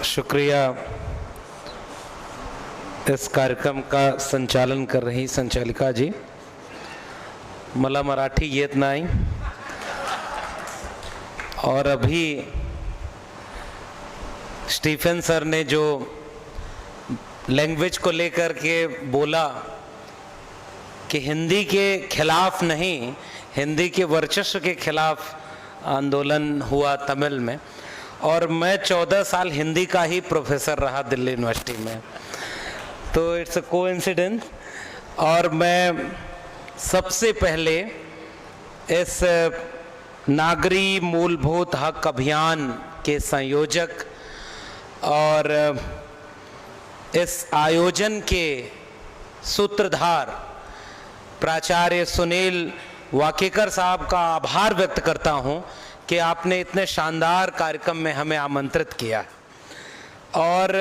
शुक्रिया इस कार्यक्रम का संचालन कर रही संचालिका जी। मला मराठी येत नाही और अभी स्टीफन सर ने जो लैंग्वेज को लेकर के बोला कि हिंदी के खिलाफ नहीं, हिंदी के वर्चस्व के खिलाफ आंदोलन हुआ तमिल में, और मैं 14 साल हिंदी का ही प्रोफेसर रहा दिल्ली यूनिवर्सिटी में, तो इट्स अ कोइंसिडेंस। और मैं सबसे पहले इस नागरिक मूलभूत हक अभियान के संयोजक और इस आयोजन के सूत्रधार प्राचार्य सुनील वाकेकर साहब का आभार व्यक्त करता हूं कि आपने इतने शानदार कार्यक्रम में हमें आमंत्रित किया। और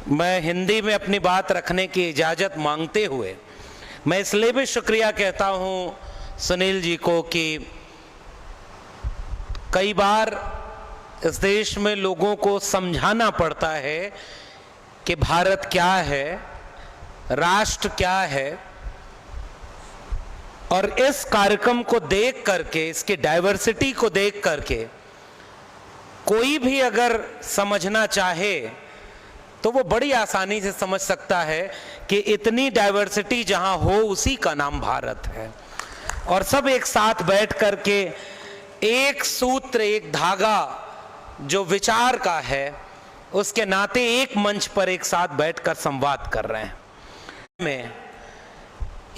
मैं हिंदी में अपनी बात रखने की इजाज़त मांगते हुए मैं इसलिए भी शुक्रिया कहता हूं सुनील जी को कि कई बार इस देश में लोगों को समझाना पड़ता है कि भारत क्या है, राष्ट्र क्या है, और इस कार्यक्रम को देख करके, इसकी डाइवर्सिटी को देख करके कोई भी अगर समझना चाहे तो वो बड़ी आसानी से समझ सकता है कि इतनी डाइवर्सिटी जहां हो उसी का नाम भारत है। और सब एक साथ बैठ करके एक सूत्र, एक धागा जो विचार का है, उसके नाते एक मंच पर एक साथ बैठकर संवाद कर रहे हैं। में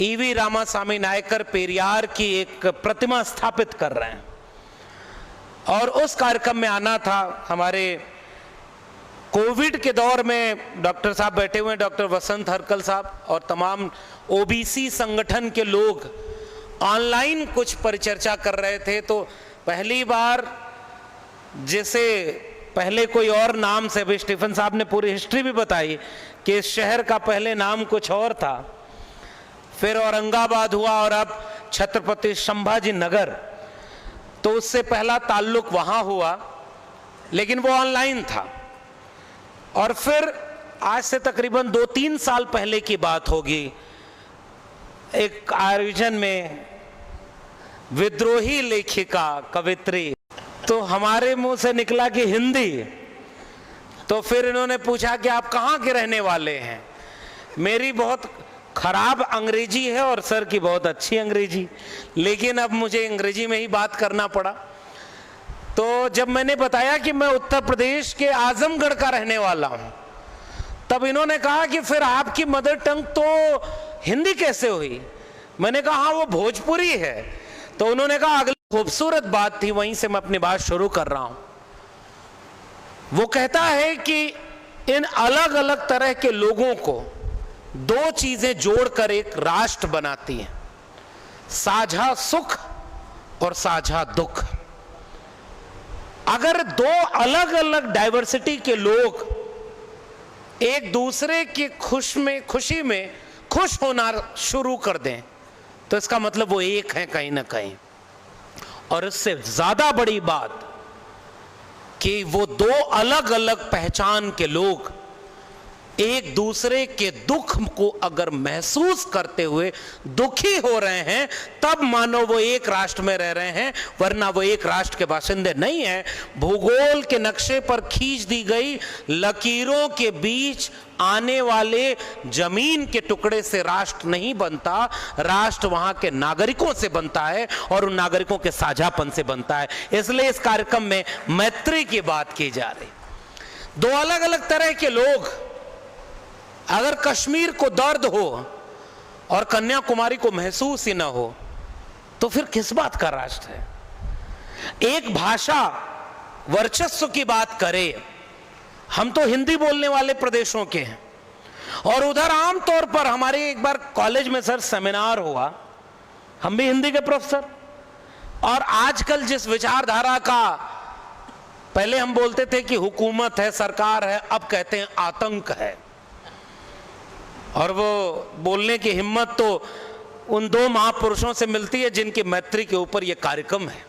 ईवी रामास्वामी नायकर पेरियार की एक प्रतिमा स्थापित कर रहे हैं और उस कार्यक्रम में आना था। हमारे कोविड के दौर में डॉक्टर साहब बैठे हुए हैं, डॉक्टर वसंत हरकल साहब और तमाम ओबीसी संगठन के लोग ऑनलाइन कुछ परिचर्चा कर रहे थे। तो पहली बार, जैसे पहले कोई और नाम से, भी स्टीफन साहब ने पूरी हिस्ट्री भी बताई कि इस शहर का पहले नाम कुछ और था, फिर औरंगाबाद हुआ और अब छत्रपति संभाजी नगर, तो उससे पहला ताल्लुक वहां हुआ, लेकिन वो ऑनलाइन था। और फिर आज से तकरीबन 2-3 साल पहले की बात होगी, एक आयोजन में विद्रोही लेखिका कवित्री, तो हमारे मुंह से निकला कि हिंदी। तो फिर इन्होंने पूछा कि आप कहाँ के रहने वाले हैं। मेरी बहुत खराब अंग्रेजी है और सर की बहुत अच्छी अंग्रेजी, लेकिन अब मुझे अंग्रेजी में ही बात करना पड़ा। तो जब मैंने बताया कि मैं उत्तर प्रदेश के आजमगढ़ का रहने वाला हूं, तब इन्होंने कहा कि फिर आपकी मदर टंग तो हिंदी कैसे हुई। मैंने कहा हाँ, वो भोजपुरी है। तो उन्होंने कहा अगली खूबसूरत बात थी, वहीं से मैं अपनी बात शुरू कर रहा हूं। वो कहता है कि इन अलग अलग तरह के लोगों को दो चीजें जोड़कर एक राष्ट्र बनाती हैं, साझा सुख और साझा दुख। अगर दो अलग अलग डाइवर्सिटी के लोग एक दूसरे की खुशी में खुश होना शुरू कर दें, तो इसका मतलब वो एक है कहीं ना कहीं। और इससे ज्यादा बड़ी बात कि वो दो अलग अलग पहचान के लोग एक दूसरे के दुख को अगर महसूस करते हुए दुखी हो रहे हैं, तब मानो वो एक राष्ट्र में रह रहे हैं, वरना वो एक राष्ट्र के बाशिंदे नहीं है। भूगोल के नक्शे पर खींच दी गई लकीरों के बीच आने वाले जमीन के टुकड़े से राष्ट्र नहीं बनता, राष्ट्र वहां के नागरिकों से बनता है और उन नागरिकों के साझापन से बनता है। इसलिए इस कार्यक्रम में मैत्री की बात की जा रही। दो अलग अलग तरह के लोग, अगर कश्मीर को दर्द हो और कन्याकुमारी को महसूस ही ना हो, तो फिर किस बात का राष्ट्र है। एक भाषा वर्चस्व की बात करें, हम तो हिंदी बोलने वाले प्रदेशों के हैं, और उधर आमतौर पर हमारे एक बार कॉलेज में सर सेमिनार हुआ, हम भी हिंदी के प्रोफेसर, और आजकल जिस विचारधारा का, पहले हम बोलते थे कि हुकूमत है, सरकार है, अब कहते हैं आतंक है। और वो बोलने की हिम्मत तो उन दो महापुरुषों से मिलती है जिनकी मैत्री के ऊपर ये कार्यक्रम है,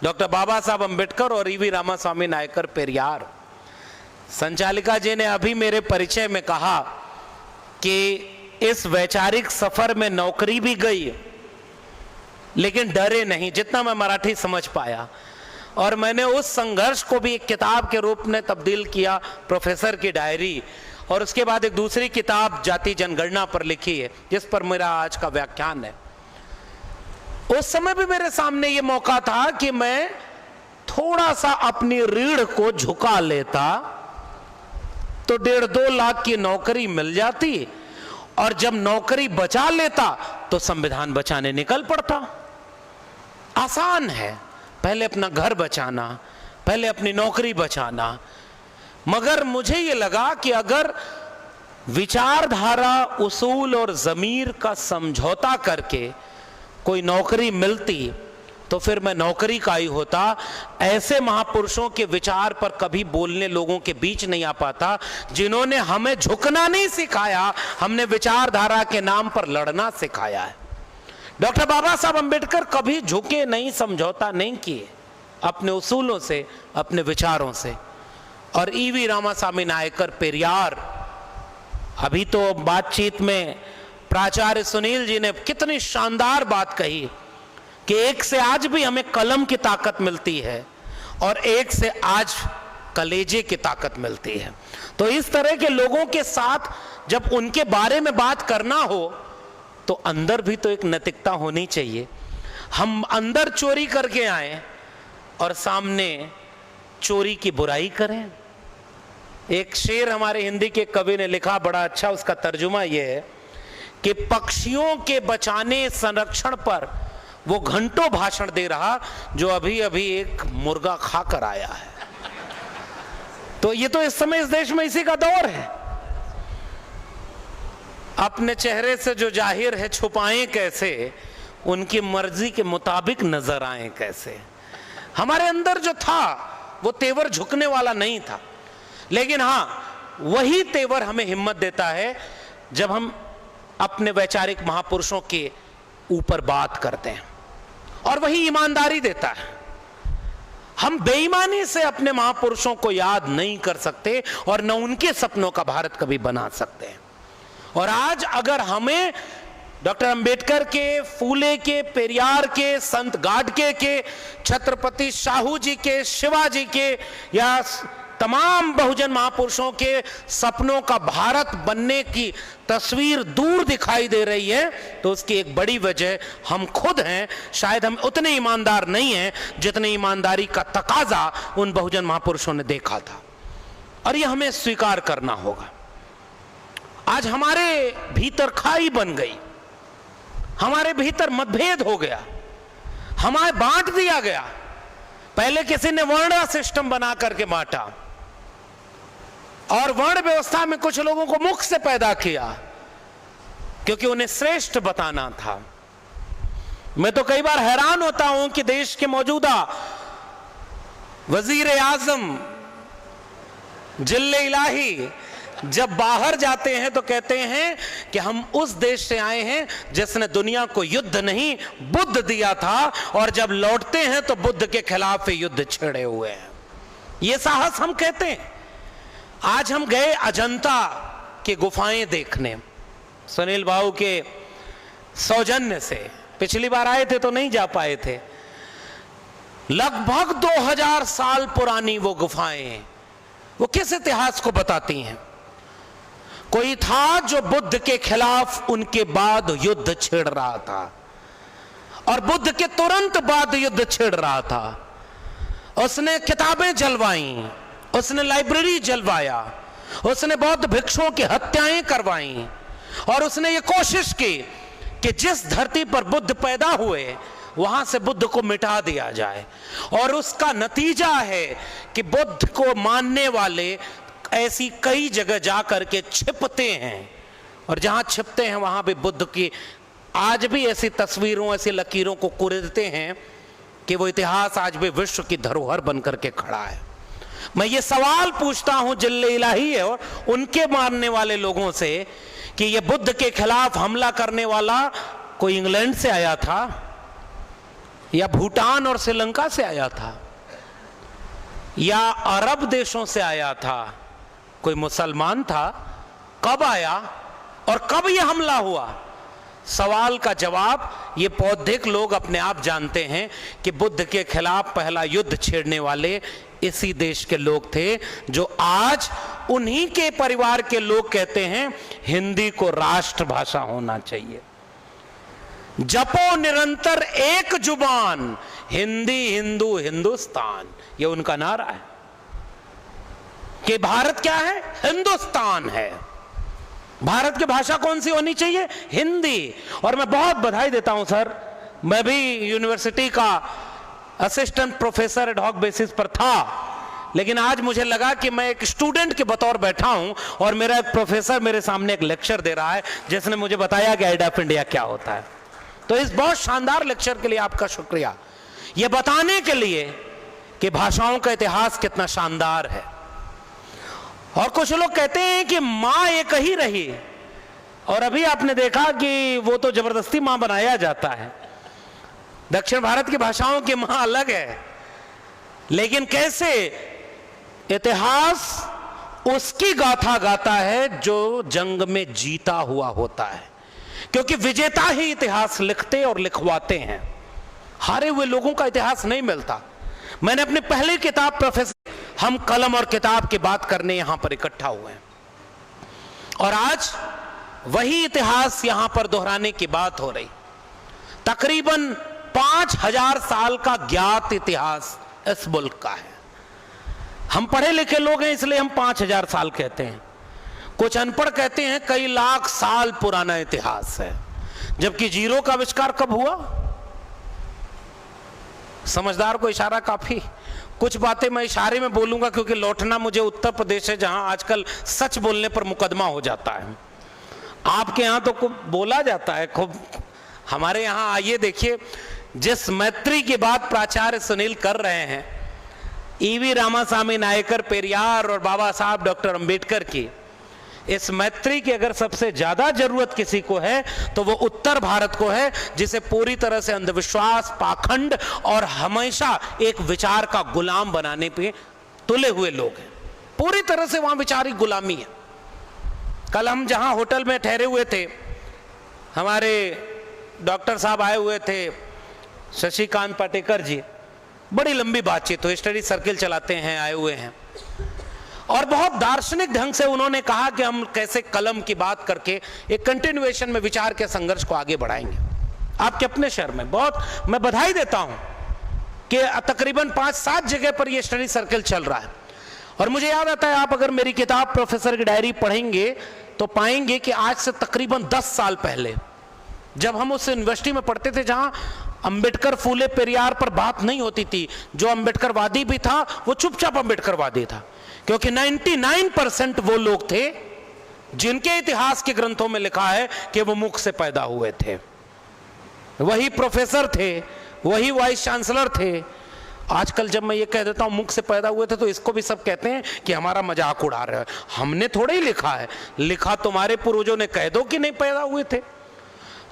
डॉक्टर बाबा साहब अंबेडकर और ईवी रामास्वामी नायकर पेरियार। संचालिका जी ने अभी मेरे परिचय में कहा कि इस वैचारिक सफर में नौकरी भी गई लेकिन डरे नहीं, जितना मैं मराठी समझ पाया। और मैंने उस संघर्ष को भी एक किताब के रूप में तब्दील किया, प्रोफेसर की डायरी, और उसके बाद एक दूसरी किताब जाति जनगणना पर लिखी है, जिस पर मेरा आज का व्याख्यान है। उस समय भी मेरे सामने ये मौका था कि मैं थोड़ा सा अपनी रीढ़ को झुका लेता तो 1.5-2 लाख की नौकरी मिल जाती, और जब नौकरी बचा लेता तो संविधान बचाने निकल पड़ता। आसान है, पहले अपना घर बचाना, पहले अपनी नौकरी बचाना। मगर मुझे ये लगा कि अगर विचारधारा, उसूल और ज़मीर का समझौता करके कोई नौकरी मिलती तो फिर मैं नौकरी का ही होता। ऐसे महापुरुषों के विचार पर कभी बोलने लोगों के बीच नहीं आ पाता जिन्होंने हमें झुकना नहीं सिखाया, हमने विचारधारा के नाम पर लड़ना सिखाया है। डॉक्टर बाबा साहब अंबेडकर कभी झुके नहीं, समझौता नहीं किए अपने उसूलों से, अपने विचारों से। और ईवी रामास्वामी नायकर पेरियार, अभी तो बातचीत में प्राचार्य सुनील जी ने कितनी शानदार बात कही कि एक से आज भी हमें कलम की ताकत मिलती है और एक से आज कलेजे की ताकत मिलती है। तो इस तरह के लोगों के साथ जब उनके बारे में बात करना हो तो अंदर भी तो एक नैतिकता होनी चाहिए। हम अंदर चोरी करके आए और सामने चोरी की बुराई करें। एक शेर हमारे हिंदी के कवि ने लिखा, बड़ा अच्छा, उसका तर्जुमा यह है कि पक्षियों के बचाने, संरक्षण पर वो घंटों भाषण दे रहा जो अभी अभी एक मुर्गा खाकर आया है। तो ये तो इस समय इस देश में इसी का दौर है। अपने चेहरे से जो जाहिर है छुपाएं कैसे, उनकी मर्जी के मुताबिक नजर आए कैसे। हमारे अंदर जो था वो तेवर झुकने वाला नहीं था, लेकिन हां वही तेवर हमें हिम्मत देता है जब हम अपने वैचारिक महापुरुषों के ऊपर बात करते हैं, और वही ईमानदारी देता है। हम बेईमानी से अपने महापुरुषों को याद नहीं कर सकते और न उनके सपनों का भारत कभी बना सकते हैं। और आज अगर हमें डॉक्टर अंबेडकर के, फूले के, पेरियार के, संत गाडगे के, छत्रपति शाहू जी के, शिवाजी के, या तमाम बहुजन महापुरुषों के सपनों का भारत बनने की तस्वीर दूर दिखाई दे रही है, तो उसकी एक बड़ी वजह हम खुद हैं। शायद हम उतने ईमानदार नहीं हैं जितने ईमानदारी का तकाजा उन बहुजन महापुरुषों ने देखा था, और यह हमें स्वीकार करना होगा। आज हमारे भीतर खाई बन गई, हमारे भीतर मतभेद हो गया, हमें बांट दिया गया। पहले किसी ने वर्ण सिस्टम बना करके बांटा और वर्ण व्यवस्था में कुछ लोगों को मुख से पैदा किया क्योंकि उन्हें श्रेष्ठ बताना था। मैं तो कई बार हैरान होता हूं कि देश के मौजूदा वजीर आजम जिल्ले इलाही जब बाहर जाते हैं तो कहते हैं कि हम उस देश से आए हैं जिसने दुनिया को युद्ध नहीं बुद्ध दिया था, और जब लौटते हैं तो बुद्ध के खिलाफ युद्ध छेड़े हुए हैं। ये साहस हम कहते हैं। आज हम गए अजंता के गुफाएं देखने, सुनील बाबू के सौजन्य से। पिछली बार आए थे तो नहीं जा पाए थे। लगभग 2000 साल पुरानी वो गुफाएं, वो किस इतिहास को बताती हैं? कोई था जो बुद्ध के खिलाफ उनके बाद युद्ध छेड़ रहा था, और बुद्ध के तुरंत बाद युद्ध छेड़ रहा था। उसने किताबें जलवाई, उसने लाइब्रेरी जलवाया, उसने बौद्ध भिक्षुओं की हत्याएं करवाई, और उसने ये कोशिश की कि जिस धरती पर बुद्ध पैदा हुए वहां से बुद्ध को मिटा दिया जाए। और उसका नतीजा है कि बुद्ध को मानने वाले ऐसी कई जगह जा करके छिपते हैं, और जहां छिपते हैं वहां भी बुद्ध की आज भी ऐसी तस्वीरों, ऐसी लकीरों को कुरेदते हैं कि वो इतिहास आज भी विश्व की धरोहर बनकर के खड़ा है। मैं ये सवाल पूछता हूं जिल्ले इलाही है और उनके मानने वाले लोगों से कि ये बुद्ध के खिलाफ हमला करने वाला कोई इंग्लैंड से आया था, या भूटान और श्रीलंका से आया था, या अरब देशों से आया था, कोई मुसलमान था, कब आया और कब यह हमला हुआ? सवाल का जवाब ये बौद्धिक लोग अपने आप जानते हैं कि बुद्ध के खिलाफ पहला युद्ध छेड़ने वाले इसी देश के लोग थे, जो आज उन्हीं के परिवार के लोग कहते हैं हिंदी को राष्ट्रभाषा होना चाहिए। जपो निरंतर एक जुबान, हिंदी हिंदू हिंदुस्तान, ये उनका नारा है कि भारत क्या है? हिंदुस्तान है। भारत की भाषा कौन सी होनी चाहिए? हिंदी। और मैं बहुत बधाई देता हूं सर, मैं भी यूनिवर्सिटी का assistant professor ad hoc basis पर था, लेकिन आज मुझे लगा कि मैं एक स्टूडेंट के बतौर बैठा हूं और मेरा एक प्रोफेसर मेरे सामने एक लेक्चर दे रहा है जिसने मुझे बताया कि आइड ऑफ इंडिया क्या होता है। तो इस बहुत शानदार लेक्चर के लिए आपका शुक्रिया, यह बताने के लिए कि भाषाओं का इतिहास कितना शानदार है। और कुछ लोग कहते हैं कि मां एक ही रही, और अभी आपने देखा कि वो तो जबरदस्ती मां बनाया जाता है। दक्षिण भारत की भाषाओं की मां अलग है, लेकिन कैसे इतिहास उसकी गाथा गाता है जो जंग में जीता हुआ होता है, क्योंकि विजेता ही इतिहास लिखते और लिखवाते हैं, हारे हुए लोगों का इतिहास नहीं मिलता। मैंने अपनी पहली किताब प्रोफेसर, हम कलम और किताब की बात करने यहां पर इकट्ठा हुए हैं, और आज वही इतिहास यहां पर दोहराने की बात हो रही। तकरीबन 5000 साल का ज्ञात इतिहास इस मुल्क का है। हम पढ़े लिखे लोग हैं इसलिए हम 5000 साल कहते हैं, कुछ अनपढ़ कहते हैं कई लाख साल पुराना इतिहास है, जबकि जीरो का आविष्कार कब हुआ? समझदार को इशारा काफी। कुछ बातें मैं इशारे में बोलूंगा क्योंकि लौटना मुझे उत्तर प्रदेश है, जहां आजकल सच बोलने पर मुकदमा हो जाता है। आपके यहां तो खूब बोला जाता है, खूब। हमारे यहां आइए देखिए, जिस मैत्री की बात प्राचार्य सुनील कर रहे हैं, ईवी रामास्वामी नायकर पेरियार और बाबा साहब डॉक्टर अंबेडकर की, इस मैत्री की अगर सबसे ज्यादा जरूरत किसी को है तो वो उत्तर भारत को है, जिसे पूरी तरह से अंधविश्वास, पाखंड और हमेशा एक विचार का गुलाम बनाने पे तुले हुए लोग हैं। पूरी तरह से वहां विचारी गुलामी है। कल हम जहां होटल में ठहरे हुए थे, हमारे डॉक्टर साहब आए हुए थे, शशिकांत पाटेकर जी, बड़ी लंबी बातचीत हुई, स्टडी सर्किल चलाते हैं, आए हुए हैं, और बहुत दार्शनिक ढंग से उन्होंने कहा कि हम कैसे कलम की बात करके एक कंटिन्यूएशन में विचार के संघर्ष को आगे बढ़ाएंगे। आपके अपने शहर में बहुत मैं बधाई देता हूं कि तकरीबन 5-7 जगह पर यह स्टडी सर्किल चल रहा है। और मुझे याद आता है, आप अगर मेरी किताब प्रोफेसर की डायरी पढ़ेंगे तो पाएंगे कि आज से तकरीबन 10 साल पहले, जब हम उस यूनिवर्सिटी में पढ़ते थे जहां अंबेडकर, फूले, पेरियार पर बात नहीं होती थी, जो अंबेडकरवादी भी था वो चुपचाप अंबेडकरवादी था, क्योंकि 99% वो लोग थे जिनके इतिहास के ग्रंथों में लिखा है कि वो मुख से पैदा हुए थे, वही प्रोफेसर थे, वही वाइस चांसलर थे। आजकल जब मैं ये कह देता हूं मुख से पैदा हुए थे तो इसको भी सब कहते हैं कि हमारा मजाक उड़ा रहे हैं। हमने थोड़ा ही लिखा है, लिखा तुम्हारे पूर्वजों ने, कह दो कि नहीं पैदा हुए थे।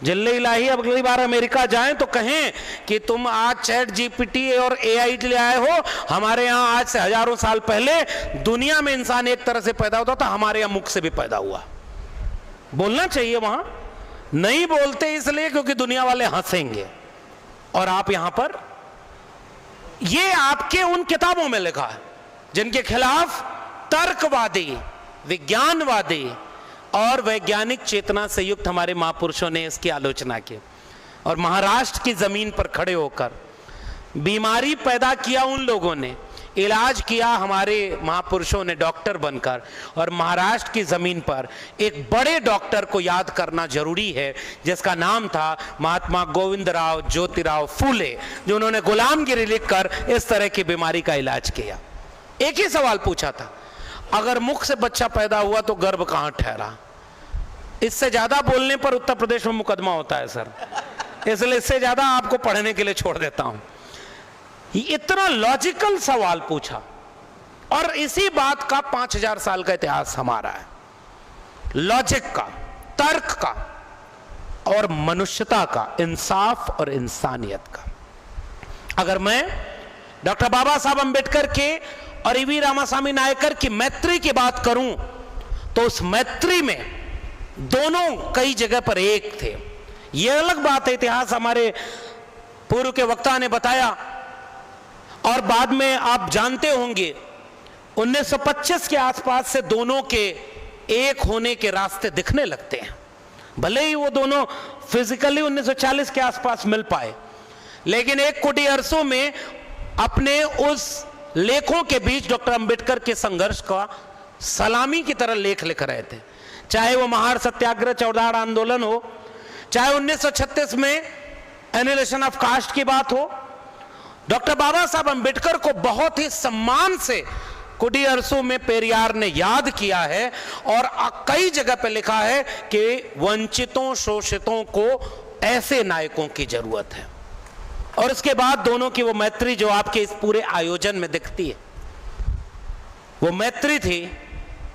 जिल्ले इलाही अब अगली बार अमेरिका जाएं तो कहें कि तुम आज चैट जीपीटी और एआई ले आए हो, हमारे यहाँ आज से हजारों साल पहले दुनिया में इंसान एक तरह से पैदा होता था, हमारे यहाँ मुख से भी पैदा हुआ। बोलना चाहिए, वहां नहीं बोलते इसलिए क्योंकि दुनिया वाले हंसेंगे। और आप यहां पर, ये आपके उन किताबों में लिखा है जिनके खिलाफ तर्कवादी, विज्ञानवादी और वैज्ञानिक चेतना से युक्त हमारे महापुरुषों ने इसकी आलोचना की, और महाराष्ट्र की जमीन पर खड़े होकर बीमारी पैदा किया उन लोगों ने, इलाज किया हमारे महापुरुषों ने डॉक्टर बनकर। और महाराष्ट्र की जमीन पर एक बड़े डॉक्टर को याद करना जरूरी है जिसका नाम था महात्मा गोविंदराव ज्योतिराव फूले, जो उन्होंने गुलामगिरी लिखकर इस तरह की बीमारी का इलाज किया। एक ही सवाल पूछा था, अगर मुख से बच्चा पैदा हुआ तो गर्भ कहां ठहरा? इससे ज्यादा बोलने पर उत्तर प्रदेश में मुकदमा होता है सर, इसलिए इससे ज्यादा आपको पढ़ने के लिए छोड़ देता हूं। इतना लॉजिकल सवाल पूछा, और इसी बात का 5000 साल का इतिहास हमारा है, लॉजिक का, तर्क का और मनुष्यता का, इंसाफ और इंसानियत का। अगर मैं डॉक्टर बाबा साहब अंबेडकर के और ईवी रामास्वामी नायकर की मैत्री की बात करूं तो उस मैत्री में दोनों कई जगह पर एक थे। यह अलग बात है, इतिहास हमारे पूर्व के वक्ता ने बताया और बाद में आप जानते होंगे 1925 के आसपास से दोनों के एक होने के रास्ते दिखने लगते हैं। भले ही वो दोनों फिजिकली 1940 के आसपास मिल पाए, लेकिन एक कुटी अरसों में अपने उस लेखों के बीच डॉक्टर अंबेडकर के संघर्ष का सलामी की तरह लेख लिख रहे थे। चाहे वो महार सत्याग्रह चौदाड़ आंदोलन हो, चाहे 1936 में एनिलेशन ऑफ कास्ट की बात हो, डॉक्टर बाबा साहब अंबेडकर को बहुत ही सम्मान से कुटी अरसों में पेरियार ने याद किया है और कई जगह पर लिखा है कि वंचितों शोषितों को ऐसे नायकों की जरूरत है। और इसके बाद दोनों की वो मैत्री जो आपके इस पूरे आयोजन में दिखती है, वो मैत्री थी।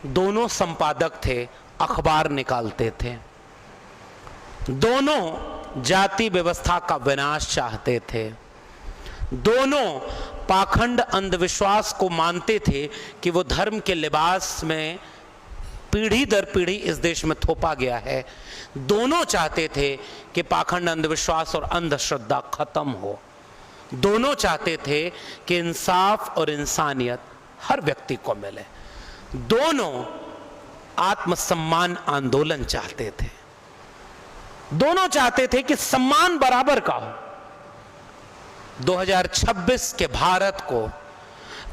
दोनों संपादक थे, अखबार निकालते थे, दोनों जाति व्यवस्था का विनाश चाहते थे, दोनों पाखंड अंधविश्वास को मानते थे कि वो धर्म के लिबास में पीढ़ी दर पीढ़ी इस देश में थोपा गया है। दोनों चाहते थे कि पाखंड अंधविश्वास और अंधश्रद्धा खत्म हो। दोनों चाहते थे कि इंसाफ और इंसानियत हर व्यक्ति को मिले। दोनों आत्मसम्मान आंदोलन चाहते थे। दोनों चाहते थे कि सम्मान बराबर का हो। 2026 के भारत को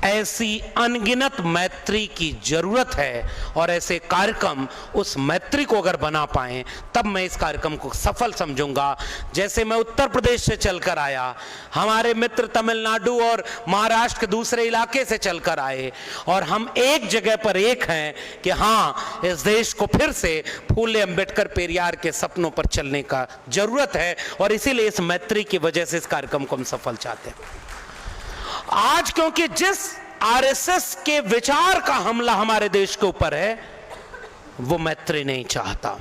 ऐसी अनगिनत मैत्री की जरूरत है और ऐसे कार्यक्रम उस मैत्री को अगर बना पाएं तब मैं इस कार्यक्रम को सफल समझूंगा। जैसे मैं उत्तर प्रदेश से चलकर आया, हमारे मित्र तमिलनाडु और महाराष्ट्र के दूसरे इलाके से चलकर आए और हम एक जगह पर एक हैं कि हाँ, इस देश को फिर से फूले अंबेडकर पेरियार के सपनों पर चलने का जरूरत है और इसीलिए इस मैत्री की वजह से इस कार्यक्रम को हम सफल चाहते हैं। आज क्योंकि जिस आरएसएस के विचार का हमला हमारे देश के ऊपर है वो मैत्री नहीं चाहता।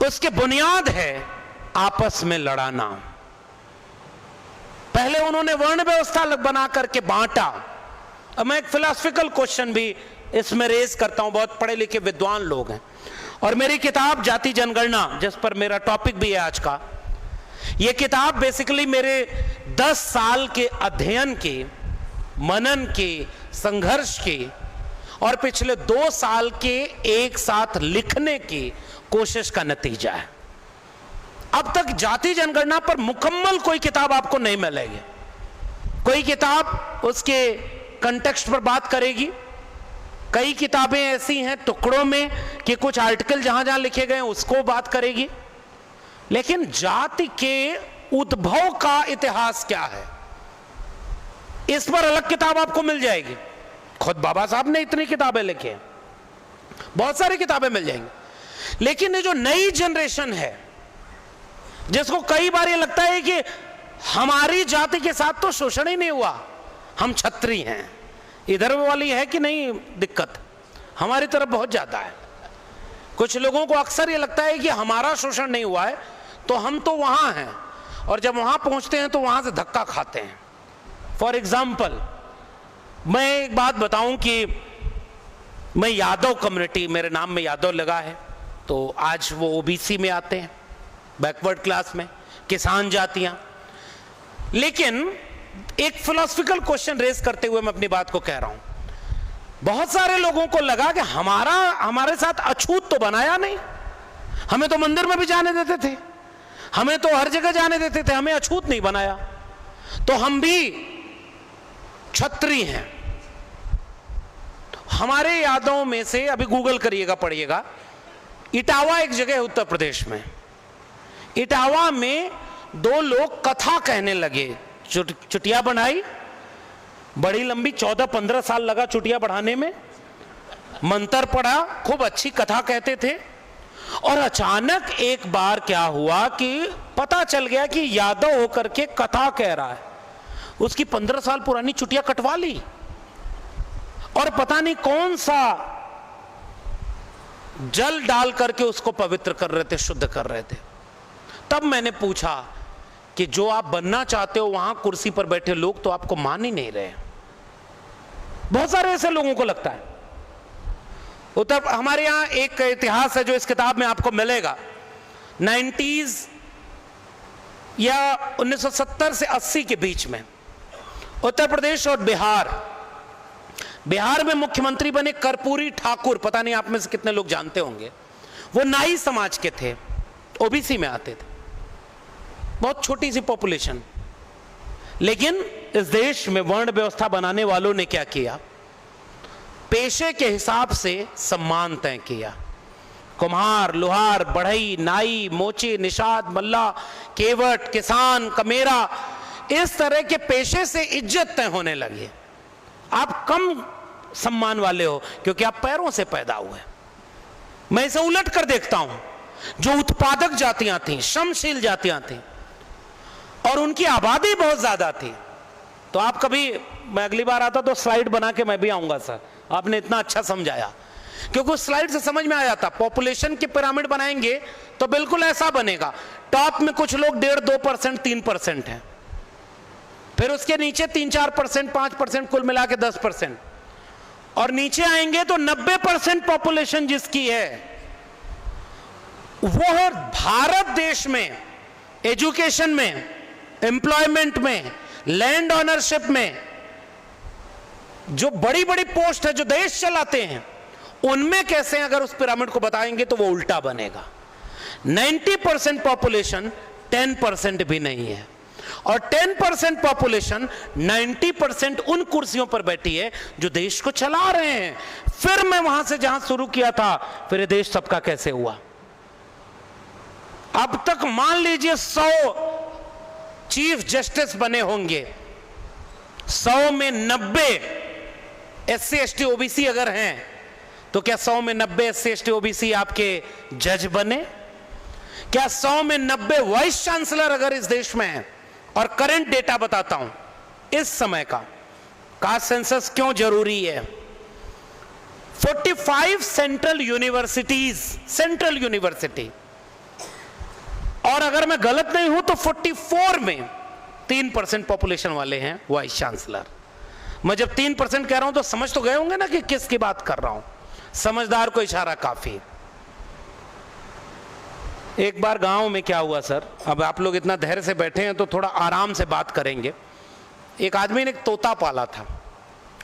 उसके बुनियाद है आपस में लड़ाना। पहले उन्होंने वर्ण व्यवस्था बना करके बांटा। अब मैं एक फिलॉसफिकल क्वेश्चन भी इसमें रेज करता हूं। बहुत पढ़े लिखे विद्वान लोग हैं और मेरी किताब जाति जनगणना, जिस पर मेरा टॉपिक भी है आज का, यह किताब बेसिकली मेरे 10 साल के अध्ययन की, मनन की, संघर्ष की और पिछले 2 साल के एक साथ लिखने की कोशिश का नतीजा है। अब तक जाति जनगणना पर मुकम्मल कोई किताब आपको नहीं मिलेगी। कोई किताब उसके कंटेक्स्ट पर बात करेगी, कई किताबें ऐसी हैं टुकड़ों में कि कुछ आर्टिकल जहां जहां लिखे गए उसको बात करेगी, लेकिन जाति के उद्भव का इतिहास क्या है इस पर अलग किताब आपको मिल जाएगी। खुद बाबा साहब ने इतनी किताबें लिखी हैं, बहुत सारी किताबें मिल जाएंगी। लेकिन ये जो नई जनरेशन है, जिसको कई बार ये लगता है कि हमारी जाति के साथ तो शोषण ही नहीं हुआ, हम क्षत्रिय हैं, इधर वाली है कि नहीं दिक्कत हमारी तरफ बहुत ज्यादा है। कुछ लोगों को अक्सर ये लगता है कि हमारा शोषण नहीं हुआ है तो हम तो वहां हैं, और जब वहां पहुंचते हैं तो वहां से धक्का खाते हैं। फॉर एग्जाम्पल मैं एक बात बताऊं कि मैं यादव कम्युनिटी, मेरे नाम में यादव लगा है, तो आज वो ओबीसी में आते हैं, बैकवर्ड क्लास में, किसान जातियां। लेकिन एक फिलोसफिकल क्वेश्चन रेज करते हुए मैं अपनी बात को कह रहा हूं। बहुत सारे लोगों को लगा कि हमारे साथ अछूत तो बनाया नहीं, हमें तो मंदिर में भी जाने देते थे, हमें तो हर जगह जाने देते थे, हमें अछूत नहीं बनाया, तो हम भी क्षत्रिय हैं। हमारे यादों में से, अभी गूगल करिएगा, पढ़िएगा, इटावा एक जगह है उत्तर प्रदेश में। इटावा में 2 लोग कथा कहने लगे, चुटिया बढ़ाई, बड़ी लंबी, 14-15 साल लगा चुटिया बढ़ाने में, मंत्र पढ़ा, खूब अच्छी कथा कहते थे। और अचानक एक बार क्या हुआ कि पता चल गया कि यादव होकर के कथा कह रहा है, उसकी 15 साल पुरानी चुटिया कटवा ली और पता नहीं कौन सा जल डाल करके उसको पवित्र कर रहे थे, शुद्ध कर रहे थे। तब मैंने पूछा कि जो आप बनना चाहते हो वहां कुर्सी पर बैठे लोग तो आपको मान ही नहीं रहे, बहुत सारे ऐसे लोगों को लगता है। उत्तर हमारे यहां एक इतिहास है जो इस किताब में आपको मिलेगा। 90s या 1970 से 80 के बीच में उत्तर प्रदेश और बिहार में मुख्यमंत्री बने कर्पूरी ठाकुर। पता नहीं आप में से कितने लोग जानते होंगे। वो नाई समाज के थे, ओबीसी में आते थे, बहुत छोटी सी पॉपुलेशन। लेकिन इस देश में वर्ण व्यवस्था बनाने वालों ने क्या किया, पेशे के हिसाब से सम्मान तय किया। कुम्हार, लोहार, बढ़ई, नाई, मोची, निषाद, मल्ला, केवट, किसान, कमेरा, इस तरह के पेशे से इज्जत तय होने लगी। आप कम सम्मान वाले हो क्योंकि आप पैरों से पैदा हुए। मैं इसे उलट कर देखता हूं, जो उत्पादक जातियां थीं, श्रमशील जातियां थीं और उनकी आबादी बहुत ज्यादा थी। तो आप कभी, मैं अगली बार आता तो स्लाइड बना के मैं भी आऊंगा सर, आपने इतना अच्छा समझाया, क्योंकि उस स्लाइड से समझ में आया था पॉपुलेशन की पिरामिड बनाएंगे तो बिल्कुल ऐसा बनेगा। टॉप में कुछ लोग 1.5-2%, 3% हैं, फिर उसके नीचे 3-4%, 5%, कुल मिला के 10%, और नीचे आएंगे तो 90% पॉपुलेशन जिसकी है वो है भारत देश में एजुकेशन में, एम्प्लॉयमेंट में, लैंड ओनरशिप में, जो बड़ी बड़ी पोस्ट है, जो देश चलाते हैं, उनमें कैसे अगर उस पिरामिड को बताएंगे तो वो उल्टा बनेगा। 90% पॉपुलेशन 10% भी नहीं है, और 10% पॉपुलेशन 90% उन कुर्सियों पर बैठी है जो देश को चला रहे हैं। फिर मैं वहां से जहां शुरू किया था, फिर ये देश सबका कैसे हुआ। अब तक मान लीजिए 100 चीफ जस्टिस बने होंगे, 100 में 90 SC ST OBC अगर हैं, तो क्या 100 में 90 SC ST OBC आपके जज बने? क्या 100 में 90 वाइस चांसलर अगर इस देश में है? और करंट डेटा बताता हूं इस समय का, कास्ट सेंसस क्यों जरूरी है। 45 सेंट्रल यूनिवर्सिटी, और अगर मैं गलत नहीं हूं तो 44 में 3% पॉपुलेशन वाले हैं वाइस चांसलर। मैं जब 3% कह रहा हूं तो समझ तो गए होंगे ना कि किसकी बात कर रहा हूं। समझदार को इशारा काफी। एक बार गांव में क्या हुआ सर, अब आप लोग इतना धैर्य से बैठे हैं तो थोड़ा आराम से बात करेंगे। एक आदमी ने एक तोता पाला था।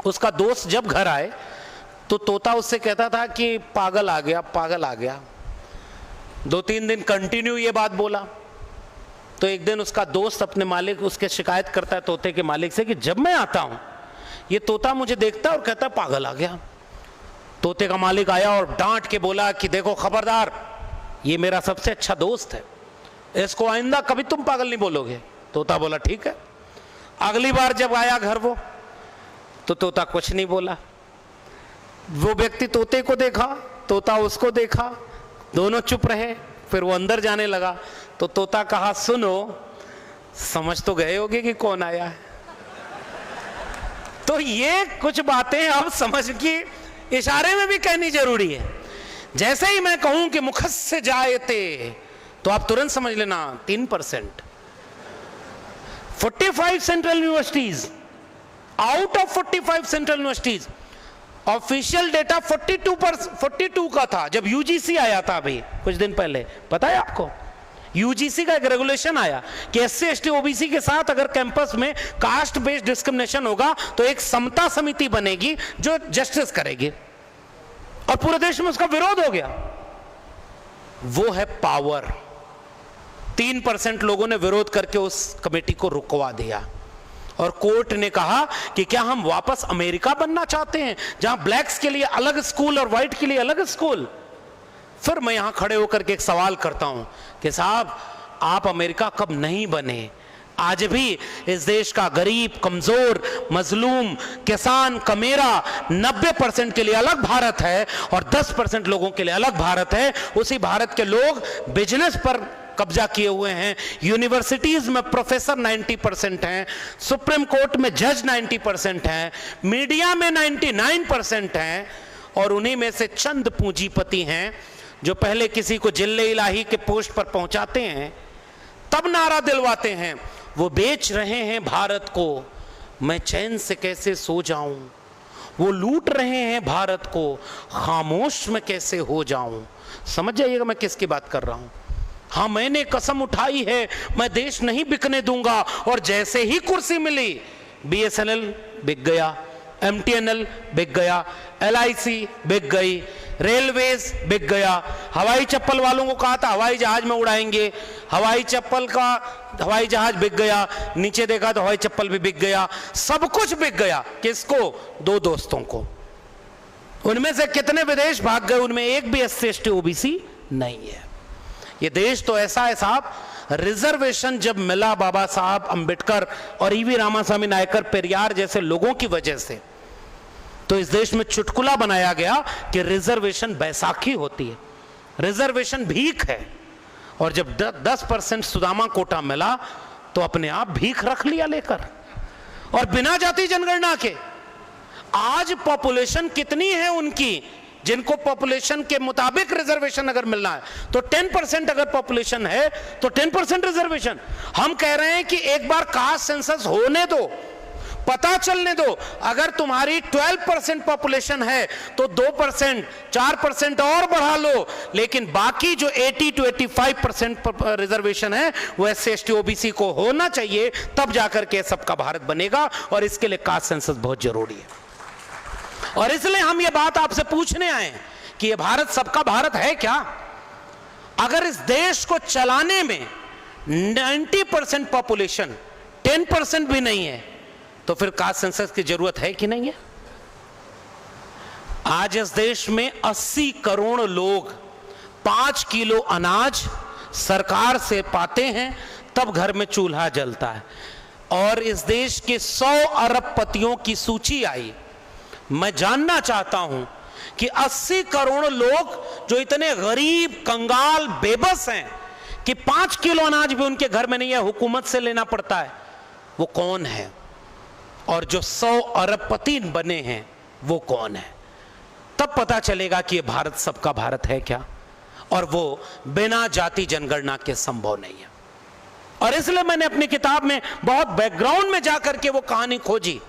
उसका दोस्त जब घर आए तो तोता उससे कहता था कि पागल आ गया, पागल आ गया। 2-3 दिन कंटिन्यू ये बात बोला। तो एक दिन उसका दोस्त अपने मालिक, उसके शिकायत करता है तोते के मालिक से कि जब मैं आता हूं ये तोता मुझे देखता है और कहता है पागल आ गया। तोते का मालिक आया और डांट के बोला कि देखो खबरदार, ये मेरा सबसे अच्छा दोस्त है, इसको आइंदा कभी तुम पागल नहीं बोलोगे। तोता बोला ठीक है। अगली बार जब आया घर वो, तो तोता कुछ नहीं बोला। वो व्यक्ति तोते को देखा, तोता उसको देखा, दोनों चुप रहे। फिर वो अंदर जाने लगा तो तोता कहा सुनो, समझ तो गए होगे कि कौन आया है। तो ये कुछ बातें अब समझ की इशारे में भी कहनी जरूरी है। जैसे ही मैं कहूं कि मुखस्य जायते, तो आप तुरंत समझ लेना 3%। 45 central universities, out of 45 central universities official data 42 का था जब यूजीसी आया था अभी कुछ दिन पहले। पता है आपको, यूजीसी का एक रेगुलेशन आया कि SC ST OBC के साथ अगर कैंपस में कास्ट बेस्ड डिस्क्रिमिनेशन होगा तो एक समता समिति बनेगी जो जस्टिस करेगी, और पूरे देश में उसका विरोध हो गया। वो है पावर। 3% लोगों ने विरोध करके उस कमेटी को रुकवा दिया, और कोर्ट ने कहा कि क्या हम वापस अमेरिका बनना चाहते हैं जहां ब्लैक्स के लिए अलग स्कूल और व्हाइट के लिए अलग स्कूल। फिर मैं यहां खड़े होकर के एक सवाल करता हूं कि साहब आप अमेरिका कब नहीं बने? आज भी इस देश का गरीब, कमजोर, मजलूम, किसान, कमेरा 90% के लिए अलग भारत है और 10% लोगों के लिए अलग भारत है। उसी भारत के लोग बिजनेस पर कब्जा किए हुए हैं। यूनिवर्सिटीज में प्रोफेसर 90% हैं, सुप्रीम कोर्ट में जज 90% हैं, मीडिया में 99% हैं, और उन्हीं में से चंद पूंजीपति हैं जो पहले किसी को जिल्ले इलाही के पोस्ट पर पहुंचाते हैं, तब नारा दिलवाते हैं। वो बेच रहे हैं भारत को, मैं चैन से कैसे सो जाऊं। वो लूट रहे हैं भारत को, खामोश मैं कैसे हो जाऊं। समझ जाइएगा मैं किसकी बात कर रहा हूं। हाँ, मैंने कसम उठाई है, मैं देश नहीं बिकने दूंगा। और जैसे ही कुर्सी मिली, BSNL बिक गया, MTNL बिक गया, LIC बिक गई, रेलवेज बिक गया। हवाई चप्पल वालों को कहा था हवाई जहाज में उड़ाएंगे, हवाई चप्पल का हवाई जहाज बिक गया, नीचे देखा तो हवाई चप्पल भी बिक गया, सब कुछ बिक गया। किसको? 2 दोस्तों को। उनमें से कितने विदेश भाग गए, उनमें एक भी SC ST OBC नहीं है। ये देश तो ऐसा है साहब, रिजर्वेशन जब मिला बाबा साहब अंबेडकर और EV रामास्वामी नायकर पेरियार जैसे लोगों की वजह से, तो इस देश में चुटकुला बनाया गया कि रिजर्वेशन बैसाखी होती है, रिजर्वेशन भीख है। और जब 10% सुदामा कोटा मिला तो अपने आप भीख रख लिया लेकर, और बिना जाति जनगणना के। आज पॉपुलेशन कितनी है उनकी, जिनको पॉपुलेशन के मुताबिक रिजर्वेशन अगर मिलना है तो 10% अगर पॉपुलेशन है तो 10% रिजर्वेशन। हम कह रहे हैं कि एक बार कास्ट सेंसस होने दो, पता चलने दो। अगर तुम्हारी 12% पॉपुलेशन है तो 2%, 4% और बढ़ा लो, लेकिन बाकी जो 80 to 85% रिजर्वेशन है वो SC ST OBC को होना चाहिए, तब जाकर के सबका भारत बनेगा। और इसके लिए कास्ट सेंसस बहुत जरूरी है। और इसलिए हम ये बात आपसे पूछने आए कि ये भारत सबका भारत है क्या? अगर इस देश को चलाने में 90% पॉपुलेशन 10% भी नहीं है तो फिर कास्ट सेंसस की जरूरत है कि नहीं है? आज इस देश में 80 करोड़ लोग 5 किलो अनाज सरकार से पाते हैं, तब घर में चूल्हा जलता है। और इस देश के 100 अरबपतियों की सूची आई। मैं जानना चाहता हूं कि 80 करोड़ लोग जो इतने गरीब, कंगाल, बेबस हैं कि 5 किलो अनाज भी उनके घर में नहीं है, हुकूमत से लेना पड़ता है, वो कौन है? और जो 100 अरबपति बने हैं वो कौन है? तब पता चलेगा कि ये भारत सबका भारत है क्या, और वो बिना जाति जनगणना के संभव नहीं है। और इसलिए मैंने अपनी किताब में बहुत बैकग्राउंड में जाकर के वो कहानी खोजी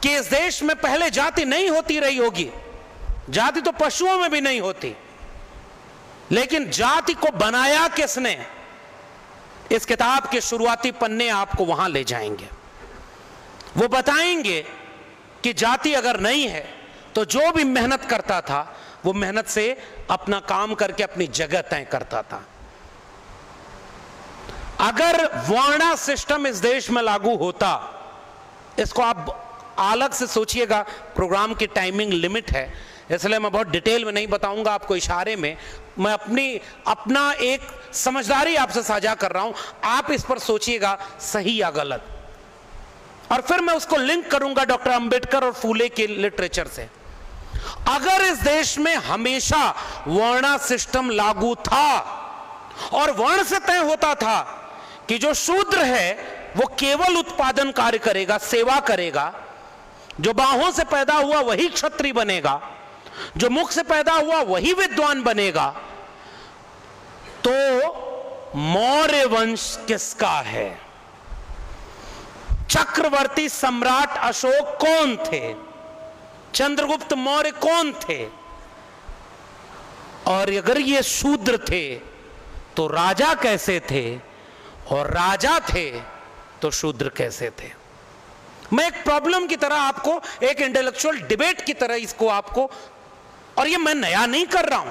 कि इस देश में पहले जाति नहीं होती रही होगी, जाति तो पशुओं में भी नहीं होती, लेकिन जाति को बनाया किसने? इस किताब के शुरुआती पन्ने आपको वहां ले जाएंगे। वो बताएंगे कि जाति अगर नहीं है तो जो भी मेहनत करता था वो मेहनत से अपना काम करके अपनी जगह तय करता था। अगर वर्णा सिस्टम इस देश में लागू होता, इसको आप अलग से सोचिएगा, प्रोग्राम की टाइमिंग लिमिट है इसलिए मैं बहुत डिटेल में नहीं बताऊंगा, आपको इशारे में मैं अपना एक समझदारी आपसे साझा कर रहा हूं, आप इस पर सोचिएगा सही या गलत, और फिर मैं उसको लिंक करूंगा डॉक्टर अंबेडकर और फूले के लिटरेचर से। अगर इस देश में हमेशा वर्णा सिस्टम लागू था और वर्ण से तय होता था कि जो शूद्र है वो केवल उत्पादन कार्य करेगा, सेवा करेगा, जो बाहों से पैदा हुआ वही क्षत्रिय बनेगा, जो मुख से पैदा हुआ वही विद्वान बनेगा, तो मौर्य वंश किसका है? चक्रवर्ती सम्राट अशोक कौन थे? चंद्रगुप्त मौर्य कौन थे? और अगर ये शूद्र थे तो राजा कैसे थे, और राजा थे तो शूद्र कैसे थे? मैं एक प्रॉब्लम की तरह आपको, एक इंटेलेक्चुअल डिबेट की तरह इसको आपको, और ये मैं नया नहीं कर रहा हूं,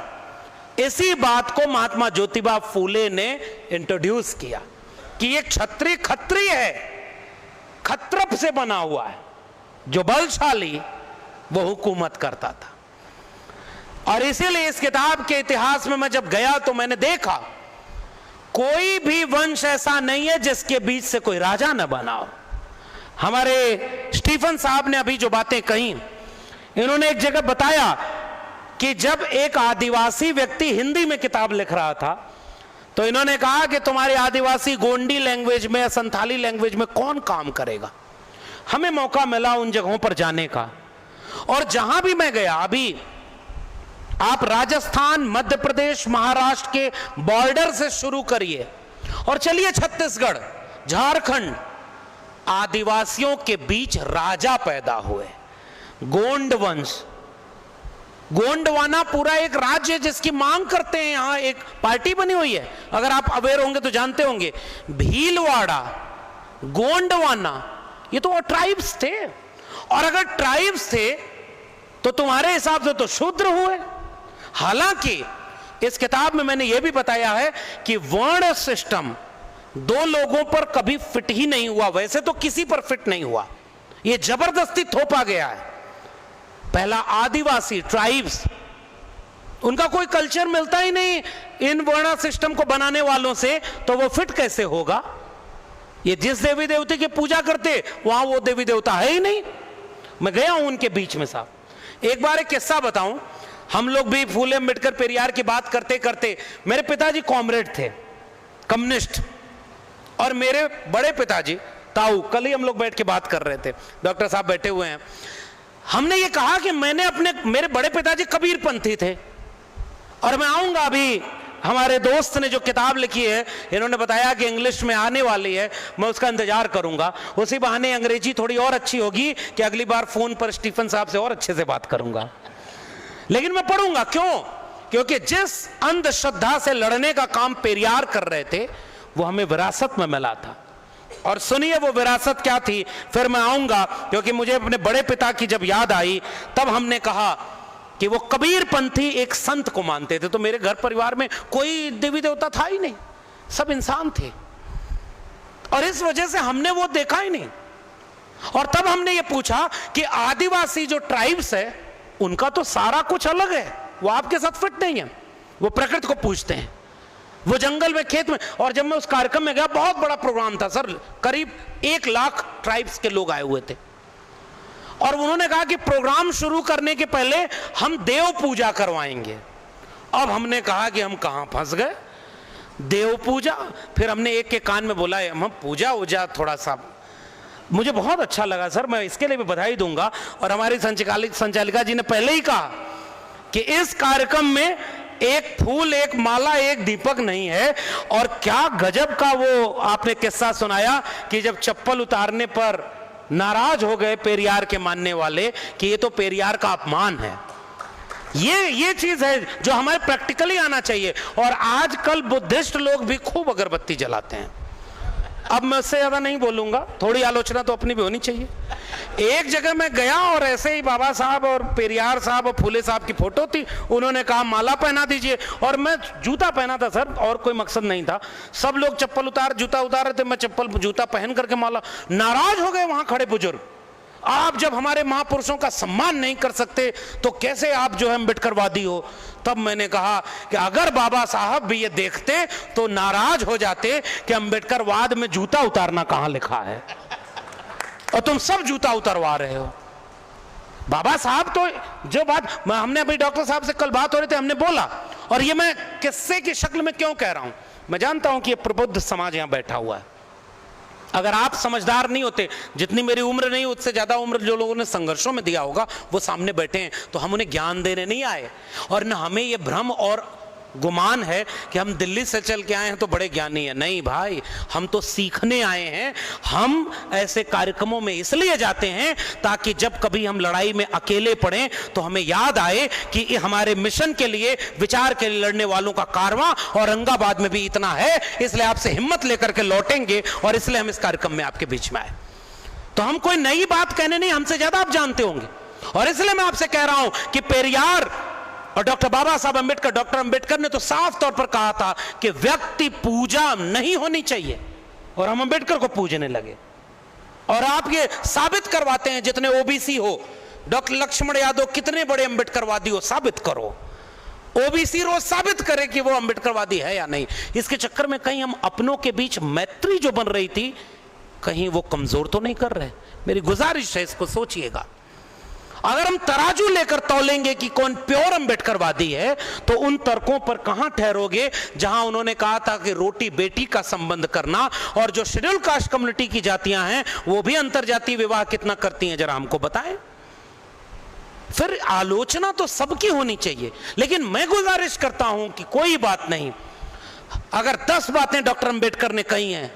इसी बात को महात्मा ज्योतिबा फूले ने इंट्रोड्यूस किया कि ये क्षत्रिय खत्रिय है, खत्रप से बना हुआ है, जो बलशाली वो हुकूमत करता था। और इसीलिए इस किताब के इतिहास में मैं जब गया तो मैंने देखा कोई भी वंश ऐसा नहीं है जिसके बीच से कोई राजा न बना हो। हमारे स्टीफन साहब ने अभी जो बातें कही, इन्होंने एक जगह बताया कि जब एक आदिवासी व्यक्ति हिंदी में किताब लिख रहा था तो इन्होंने कहा कि तुम्हारे आदिवासी गोंडी लैंग्वेज में या संथाली लैंग्वेज में कौन काम करेगा। हमें मौका मिला उन जगहों पर जाने का, और जहां भी मैं गया, अभी आप राजस्थान, मध्य प्रदेश, महाराष्ट्र के बॉर्डर से शुरू करिए और चलिए छत्तीसगढ़, झारखंड, आदिवासियों के बीच राजा पैदा हुए, गोंड वंश, गोंडवाना पूरा एक राज्य जिसकी मांग करते हैं, यहां एक पार्टी बनी हुई है, अगर आप अवेयर होंगे तो जानते होंगे। भीलवाड़ा, गोंडवाना, ये तो ट्राइब्स थे, और अगर ट्राइब्स थे तो तुम्हारे हिसाब से तो शूद्र हुए। हालांकि इस किताब में मैंने यह भी बताया है कि वर्ण सिस्टम दो लोगों पर कभी फिट ही नहीं हुआ, वैसे तो किसी पर फिट नहीं हुआ, यह जबरदस्ती थोपा गया है। पहला आदिवासी ट्राइब्स, उनका कोई कल्चर मिलता ही नहीं इन वर्ण सिस्टम को बनाने वालों से, तो वो फिट कैसे होगा? ये जिस देवी देवते की पूजा करते वहां वो देवी देवता है ही नहीं। मैं गया हूं उनके बीच में साहब। एक बार एक किस्सा बताऊं, हम लोग भी फूले अम्बेडकर पेरियार की बात करते करते, मेरे पिताजी कॉमरेड थे, कम्युनिस्ट, और मेरे बड़े पिताजी ताऊ, कल ही हम लोग बैठ के बात कर रहे थे, डॉक्टर साहब बैठे हुए हैं, हमने ये कहा कि मेरे बड़े पिताजी कबीरपंथी थे, और मैं आऊंगा अभी, हमारे दोस्त ने जो किताब लिखी है, इन्होंने बताया कि इंग्लिश में आने वाली है, मैं उसका इंतजार करूंगा, उसी बहाने अंग्रेजी थोड़ी और अच्छी होगी कि अगली बार फोन पर स्टीफन साहब से और अच्छे से बात करूंगा। लेकिन मैं पढ़ूंगा, क्यों? क्योंकि जिस अंधश्रद्धा से लड़ने का काम पेरियार कर रहे थे वो हमें विरासत में मिला था। और सुनिए वो विरासत क्या थी, फिर मैं आऊंगा, क्योंकि मुझे अपने बड़े पिता की जब याद आई तब हमने कहा कि वो कबीरपंथी एक संत को मानते थे। तो मेरे घर परिवार में कोई देवी देवता था ही नहीं, सब इंसान थे, और इस वजह से हमने वो देखा ही नहीं। और तब हमने ये पूछा कि आदिवासी जो ट्राइब्स है उनका तो सारा कुछ अलग है, वो आपके साथ फिट नहीं है, वो प्रकृति को पूजते हैं, वो जंगल में, खेत में। और जब मैं उस कार्यक्रम में गया, बहुत बड़ा प्रोग्राम था सर, करीब 1 लाख ट्राइब्स के लोग आए हुए थे, और उन्होंने कहा कि प्रोग्राम शुरू करने के पहले हम देव पूजा करवाएंगे। अब हमने कहा कि हम कहां फंस गए, देव पूजा। फिर हमने एक के कान में बोला, हम पूजा वूजा थोड़ा सा, मुझे बहुत अच्छा लगा सर, मैं इसके लिए भी बधाई दूंगा। और हमारी संचालिका जी ने पहले ही कहा कि इस कार्यक्रम में एक फूल, एक माला, एक दीपक नहीं है। और क्या गजब का वो आपने किस्सा सुनाया कि जब चप्पल उतारने पर नाराज हो गए पेरियार के मानने वाले कि ये तो पेरियार का अपमान है। ये चीज है जो हमारे प्रैक्टिकली आना चाहिए। और आजकल बुद्धिस्ट लोग भी खूब अगरबत्ती जलाते हैं। अब मैं उससे ज्यादा नहीं बोलूंगा, थोड़ी आलोचना तो अपनी भी होनी चाहिए। एक जगह मैं गया और ऐसे ही बाबा साहब और पेरियार साहब और फूले साहब की फोटो थी, उन्होंने कहा माला पहना दीजिए, और मैं जूता पहना था सर, और कोई मकसद नहीं था। सब लोग चप्पल जूता उतार रहे थे, मैं चप्पल जूता पहन करके माला। नाराज हो गए वहां खड़े बुजुर्ग, आप जब हमारे महापुरुषों का सम्मान नहीं कर सकते तो कैसे आप जो है अम्बेडकरवादी हो। तब मैंने कहा कि अगर बाबा साहब भी ये देखते तो नाराज हो जाते कि अम्बेडकरवाद में जूता उतारना कहां लिखा है, और तुम सब जूता उतरवा रहे हो। बाबा साहब तो जो बात हमने अभी डॉक्टर साहब से कल बात हो रही थी, हमने बोला, और ये मैं किस्से की शक्ल में क्यों कह रहा हूं, मैं जानता हूं कि ये प्रबुद्ध समाज यहां बैठा हुआ है। अगर आप समझदार नहीं होते, जितनी मेरी उम्र नहीं उससे ज्यादा उम्र जो लोगों ने संघर्षों में दिया होगा वो सामने बैठे हैं, तो हम उन्हें ज्ञान देने नहीं आए। और न हमें ये भ्रम और गुमान है कि हम दिल्ली से चल के आए हैं तो बड़े ज्ञानी हैं। नहीं भाई, हम तो सीखने आए हैं। हम ऐसे कार्यक्रमों में इसलिए जाते हैं ताकि जब कभी हम लड़ाई में अकेले पड़ें तो हमें याद आए कि ये हमारे मिशन के लिए, विचार के लिए लड़ने वालों का कारवां औरंगाबाद में भी इतना है। इसलिए आपसे हिम्मत लेकर के लौटेंगे, और इसलिए हम इस कार्यक्रम में आपके बीच में आए। तो हम कोई नई बात कहने नहीं, हमसे ज्यादा आप जानते होंगे। और इसलिए मैं आपसे कह रहा हूं कि पेरियार और डॉक्टर बाबा साहब अम्बेडकर, डॉक्टर अम्बेडकर ने तो साफ तौर पर कहा था कि व्यक्ति पूजा नहीं होनी चाहिए, और हम अम्बेडकर को पूजने लगे। और आप ये साबित करवाते हैं, जितने ओबीसी हो, डॉक्टर लक्ष्मण यादव कितने बड़े अम्बेडकरवादी हो, साबित करो। ओबीसी रोज साबित करे कि वो अम्बेडकरवादी है या नहीं। इसके चक्कर में कहीं हम अपनों के बीच मैत्री जो बन रही थी, कहीं वो कमजोर तो नहीं कर रहे। मेरी गुजारिश है, इसको सोचिएगा। अगर हम तराजू लेकर तौलेंगे कि कौन प्योर अम्बेडकरवादी है, तो उन तर्कों पर कहां ठहरोगे जहां उन्होंने कहा था कि रोटी बेटी का संबंध करना, और जो शेड्यूल कास्ट कम्युनिटी की जातियां हैं वो भी अंतरजातीय विवाह कितना करती हैं, जरा हमको बताएं। फिर आलोचना तो सबकी होनी चाहिए, लेकिन मैं गुजारिश करता हूं कि कोई बात नहीं, अगर 10 बातें डॉक्टर अम्बेडकर ने कही हैं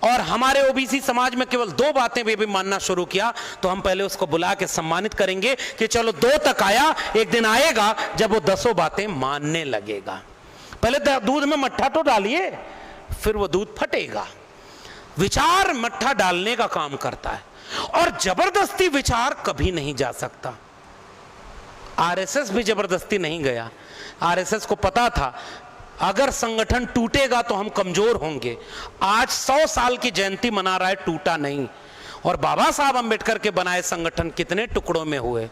और हमारे ओबीसी समाज में केवल 2 बातें भी मानना शुरू किया, तो हम पहले उसको बुला के सम्मानित करेंगे कि चलो 2 तक आया, एक दिन आएगा जब वो 10 बातें मानने लगेगा। पहले दूध में मट्ठा तो डालिए, फिर वो दूध फटेगा। विचार मट्ठा डालने का काम करता है, और जबरदस्ती विचार कभी नहीं जा सकता। आरएसएस भी जबरदस्ती नहीं गया। आरएसएस को पता था अगर संगठन टूटेगा तो हम कमजोर होंगे। आज 100 साल की जयंती मना रहा है, टूटा नहीं। और बाबा साहब अंबेडकर के बनाए संगठन कितने टुकड़ों में हुए,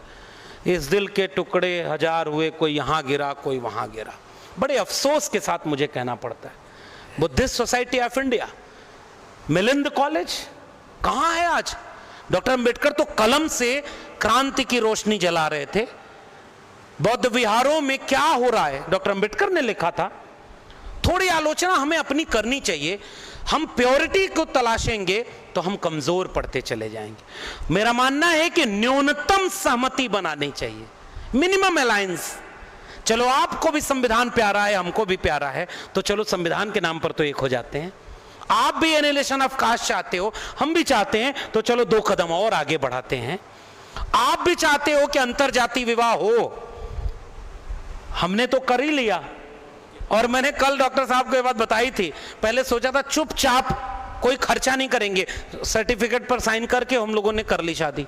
इस दिल के टुकड़े 1000 हुए, कोई यहां गिरा कोई वहां गिरा। बड़े अफसोस के साथ मुझे कहना पड़ता है, Buddhist society of India, Milind college कहां है आज? डॉक्टर अंबेडकर तो कलम से क्रांति की रोशनी जला रहे थे। बौद्ध विहारों में क्या हो रहा है, डॉक्टर अंबेडकर ने लिखा था। थोड़ी आलोचना हमें अपनी करनी चाहिए। हम प्योरिटी को तलाशेंगे तो हम कमजोर पड़ते चले जाएंगे। मेरा मानना है कि न्यूनतम सहमति बनानी चाहिए, मिनिमम अलायंस। चलो आपको भी संविधान प्यारा है, हमको भी प्यारा है, तो चलो संविधान के नाम पर तो एक हो जाते हैं। आप भी एनिहिलेशन ऑफ कास्ट चाहते हो, हम भी चाहते हैं, तो चलो 2 कदम और आगे बढ़ाते हैं। आप भी चाहते हो कि अंतरजातीय विवाह हो, हमने तो कर ही लिया। और मैंने कल डॉक्टर साहब को ये बात बताई थी। पहले सोचा था चुपचाप कोई खर्चा नहीं करेंगे, सर्टिफिकेट पर साइन करके हम लोगों ने कर ली शादी।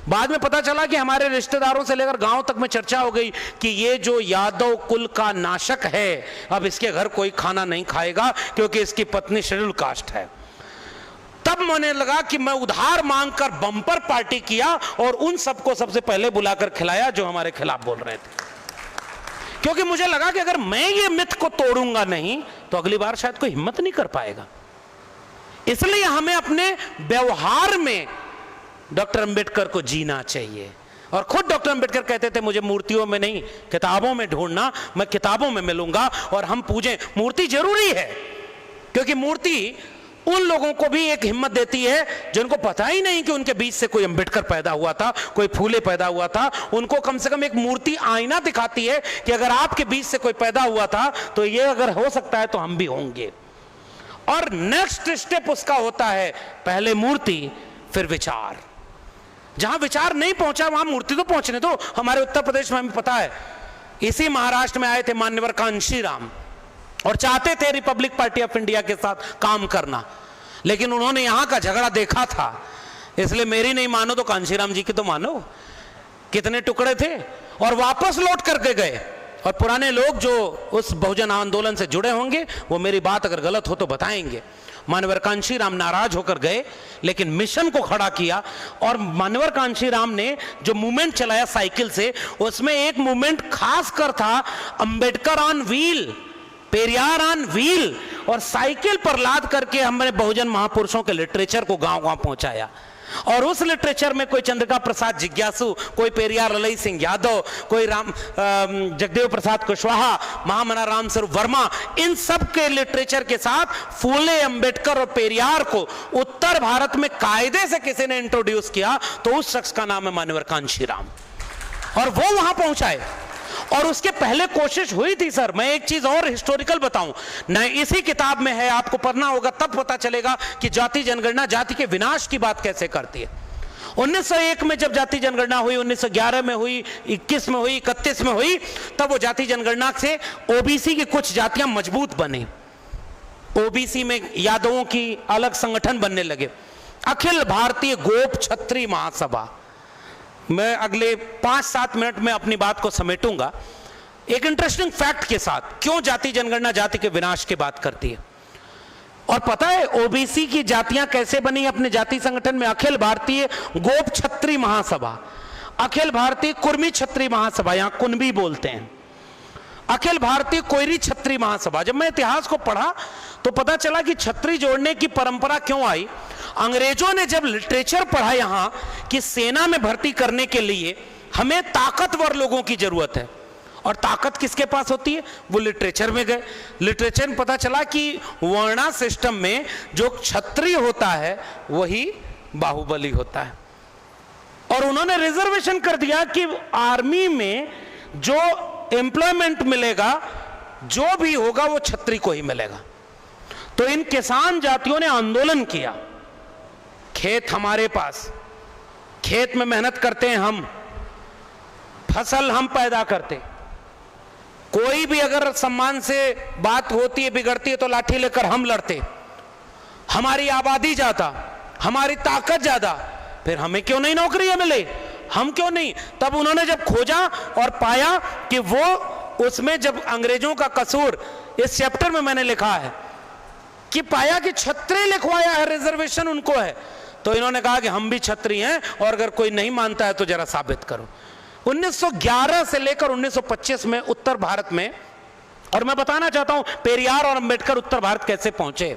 बाद में पता चला कि हमारे रिश्तेदारों से लेकर गांव तक में चर्चा हो गई कि ये जो यादव कुल का नाशक है, अब इसके घर कोई खाना नहीं खाएगा क्योंकि इसकी पत्नी शेड्यूल कास्ट है। तब मैंने लगा कि मैं उधार मांगकर बम्पर पार्टी किया और उन सबको सबसे पहले बुलाकर खिलाया जो हमारे खिलाफ बोल रहे थे, क्योंकि मुझे लगा कि अगर मैं ये मिथ को तोड़ूंगा नहीं तो अगली बार शायद कोई हिम्मत नहीं कर पाएगा। इसलिए हमें अपने व्यवहार में डॉक्टर अंबेडकर को जीना चाहिए। और खुद डॉक्टर अंबेडकर कहते थे, मुझे मूर्तियों में नहीं किताबों में ढूंढना, मैं किताबों में मिलूंगा और हम पूजें। मूर्ति जरूरी है, क्योंकि मूर्ति उन लोगों को भी एक हिम्मत देती है जिनको पता ही नहीं कि उनके बीच से कोई अंबेडकर पैदा हुआ था, कोई फूले पैदा हुआ था। उनको कम से कम एक मूर्ति आईना दिखाती है कि अगर आपके बीच से कोई पैदा हुआ था तो ये अगर हो सकता है तो हम भी होंगे। और नेक्स्ट स्टेप उसका होता है, पहले मूर्ति फिर विचार। जहां विचार नहीं पहुंचा वहां मूर्ति तो पहुंचने दो। हमारे उत्तर प्रदेश में हमें पता है, इसी महाराष्ट्र में आए थे मान्यवर कांशीराम और चाहते थे रिपब्लिक पार्टी ऑफ इंडिया के साथ काम करना, लेकिन उन्होंने यहां का झगड़ा देखा था। इसलिए मेरी नहीं मानो तो कांशीराम जी की तो मानो, कितने टुकड़े थे, और वापस लौट करके गए। और पुराने लोग जो उस बहुजन आंदोलन से जुड़े होंगे वो मेरी बात अगर गलत हो तो बताएंगे। मान्यवर कांशीराम नाराज होकर गए, लेकिन मिशन को खड़ा किया। और मान्यवर कांशीराम ने जो मूवमेंट चलाया साइकिल से, उसमें एक मूवमेंट खास कर था Ambedkar on wheel, Periyar on wheel. और साइकिल पर लाद करके हमने बहुजन महापुरुषों के लिटरेचर को गांव गांव पहुंचाया। और उस लिटरेचर में कोई चंद्रिका प्रसाद जिज्ञासु, कोई पेरियार ललई सिंह यादव, कोई जगदेव प्रसाद कुशवाहा, महामना राम स्वरूप वर्मा, इन सब के लिटरेचर के साथ फूले, अंबेडकर और पेरियार को उत्तर भारत में कायदे से किसी ने इंट्रोड्यूस किया तो उस शख्स का नाम है मान्यवर कांशीराम। और वो वहां पहुंचाए। और उसके पहले कोशिश हुई थी सर। मैं एक चीज और हिस्टोरिकल बताऊं, न इसी किताब में है, आपको पढ़ना होगा तब पता चलेगा कि जाति जनगणना जाति के विनाश की बात कैसे करती है। 1901 में जब जाति जनगणना हुई, 1911 में हुई, 21 में हुई, 31 में हुई, तब वो जाति जनगणना से ओबीसी की कुछ जातियां मजबूत बनी। ओबीसी में यादवों की अलग संगठन बनने लगे, अखिल भारतीय गोप क्षत्रिय महासभा। मैं अगले 5-7 मिनट में अपनी बात को समेटूंगा एक इंटरेस्टिंग फैक्ट के साथ, क्यों जाति जनगणना जाति के विनाश की बात करती है। और पता है ओबीसी की जातियां कैसे बनी अपने जाति संगठन में? अखिल भारतीय गोप क्षत्रिय महासभा, अखिल भारतीय कुर्मी क्षत्रिय महासभा, यहां कुनबी बोलते हैं, अखिल भारतीय कोयरी क्षत्रिय महासभा। जब मैं इतिहास को पढ़ा तो पता चला कि क्षत्रिय जोड़ने की परंपरा क्यों आई। अंग्रेजों ने जब लिटरेचर पढ़ा यहां कि सेना में भर्ती करने के लिए हमें ताकतवर लोगों की जरूरत है, और ताकत किसके पास होती है? वो लिटरेचर में गए। लिटरेचर में पता चला कि वर्णा सिस्टम में जो क्षत्रिय होता है वही बाहुबली होता है, और उन्होंने रिजर्वेशन कर दिया कि आर्मी में जो एम्प्लॉयमेंट मिलेगा, जो भी होगा वो क्षत्रिय को ही मिलेगा। तो इन किसान जातियों ने आंदोलन किया। खेत हमारे पास, खेत में मेहनत करते हैं हम, फसल हम पैदा करते, कोई भी अगर सम्मान से बात होती है, बिगड़ती है, तो लाठी लेकर हम लड़ते। हमारी आबादी ज्यादा, हमारी ताकत ज्यादा, फिर हमें क्यों नहीं नौकरियां मिले, हम क्यों नहीं? तब उन्होंने जब खोजा और पाया कि वो उसमें जब अंग्रेजों का कसूर, इस चैप्टर में मैंने लिखा है कि पाया कि छत्री लिखवाया है, रिजर्वेशन उनको है, तो इन्होंने कहा कि हम भी छत्री हैं और अगर कोई नहीं मानता है तो जरा साबित करो। 1911 से लेकर 1925 में उत्तर भारत में, और मैं बताना चाहता हूं पेरियार और अंबेडकर उत्तर भारत कैसे पहुंचे।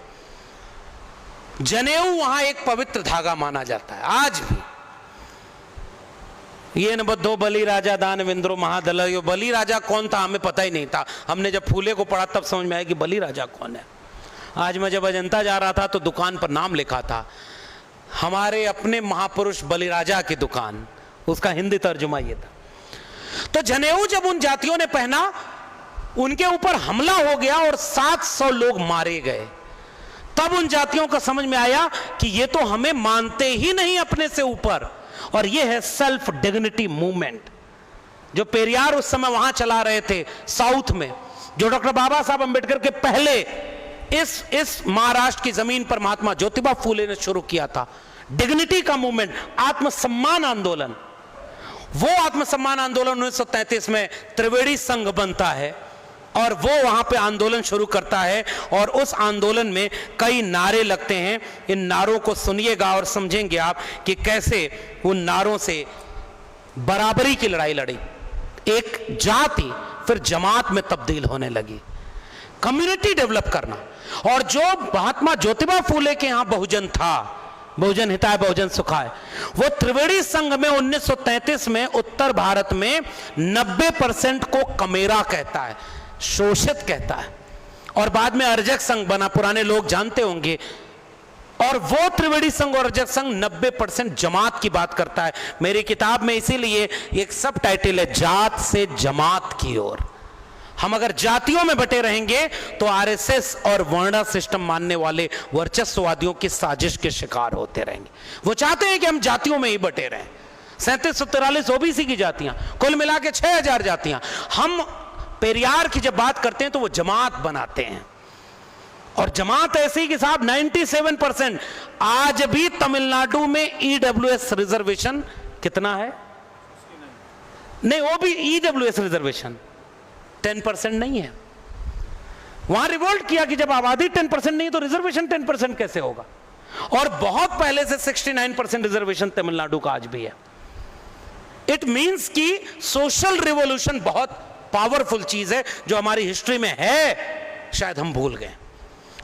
जनेऊ वहां एक पवित्र धागा माना जाता है आज भी। ये न बद्धो बलि राजा दानवेंद्रो महादल, यो बलि राजा कौन था हमें पता ही नहीं था। हमने जब फूले को पढ़ा तब समझ में आया कि बलि राजा कौन है। आज मैं जब अजंता जा रहा था तो दुकान पर नाम लिखा था, हमारे अपने महापुरुष बलिराजा की दुकान, उसका हिंदी तर्जुमा ये था। तो जनेऊ जब उन जातियों ने पहना, उनके ऊपर हमला हो गया और 700 लोग मारे गए। तब उन जातियों को समझ में आया कि ये तो हमें मानते ही नहीं अपने से ऊपर, और ये है सेल्फ डिग्निटी मूवमेंट जो पेरियार उस समय वहां चला रहे थे साउथ में, जो डॉक्टर बाबा साहब अंबेडकर के पहले इस महाराष्ट्र की जमीन पर महात्मा ज्योतिबा फूले ने शुरू किया था। डिग्निटी का मूवमेंट, आत्मसम्मान आंदोलन। वो आत्मसम्मान आंदोलन 1933 में त्रिवेणी संघ बनता है और वो वहां पे आंदोलन शुरू करता है, और उस आंदोलन में कई नारे लगते हैं। इन नारों को सुनिएगा और समझेंगे आप कि कैसे उन नारों से बराबरी की लड़ाई लड़ी, एक जाति फिर जमात में तब्दील होने लगी, कम्युनिटी डेवलप करना। और जो महात्मा ज्योतिबा फूले के यहां बहुजन था, बहुजन हिताय बहुजन सुखाय, वो त्रिवेणी संघ में 1933 में उत्तर भारत में 90% को कमेरा कहता है, शोषित कहता है, और बाद में अर्जक संघ बना, पुराने लोग जानते होंगे। और वो त्रिवेणी संघ और अर्जक संघ 90% जमात की बात करता है। मेरी किताब में इसीलिए एक सब टाइटल है, जात से जमात की ओर। हम अगर जातियों में बटे रहेंगे तो आरएसएस और वर्ण सिस्टम मानने वाले वर्चस्ववादियों की साजिश के शिकार होते रहेंगे। वो चाहते हैं कि हम जातियों में ही बटे रहें। 3743 ओबीसी की जातियां, कुल मिला के 6000 जातियां। हम पेरियार की जब बात करते हैं तो वो जमात बनाते हैं, और जमात ऐसी कि साहब 97% आज भी तमिलनाडु में ईडब्ल्यूएस रिजर्वेशन कितना है? नहीं, वो भी ईडब्ल्यूएस रिजर्वेशन 10% नहीं है। वहां रिवोल्ट किया कि जब आबादी 10% नहीं तो रिजर्वेशन 10% कैसे होगा। और बहुत पहले से 69% रिजर्वेशन तमिलनाडु का आज भी है। इट मींस कि सोशल रिवॉल्यूशन बहुत पावरफुल चीज है जो हमारी हिस्ट्री में है, शायद हम भूल गए।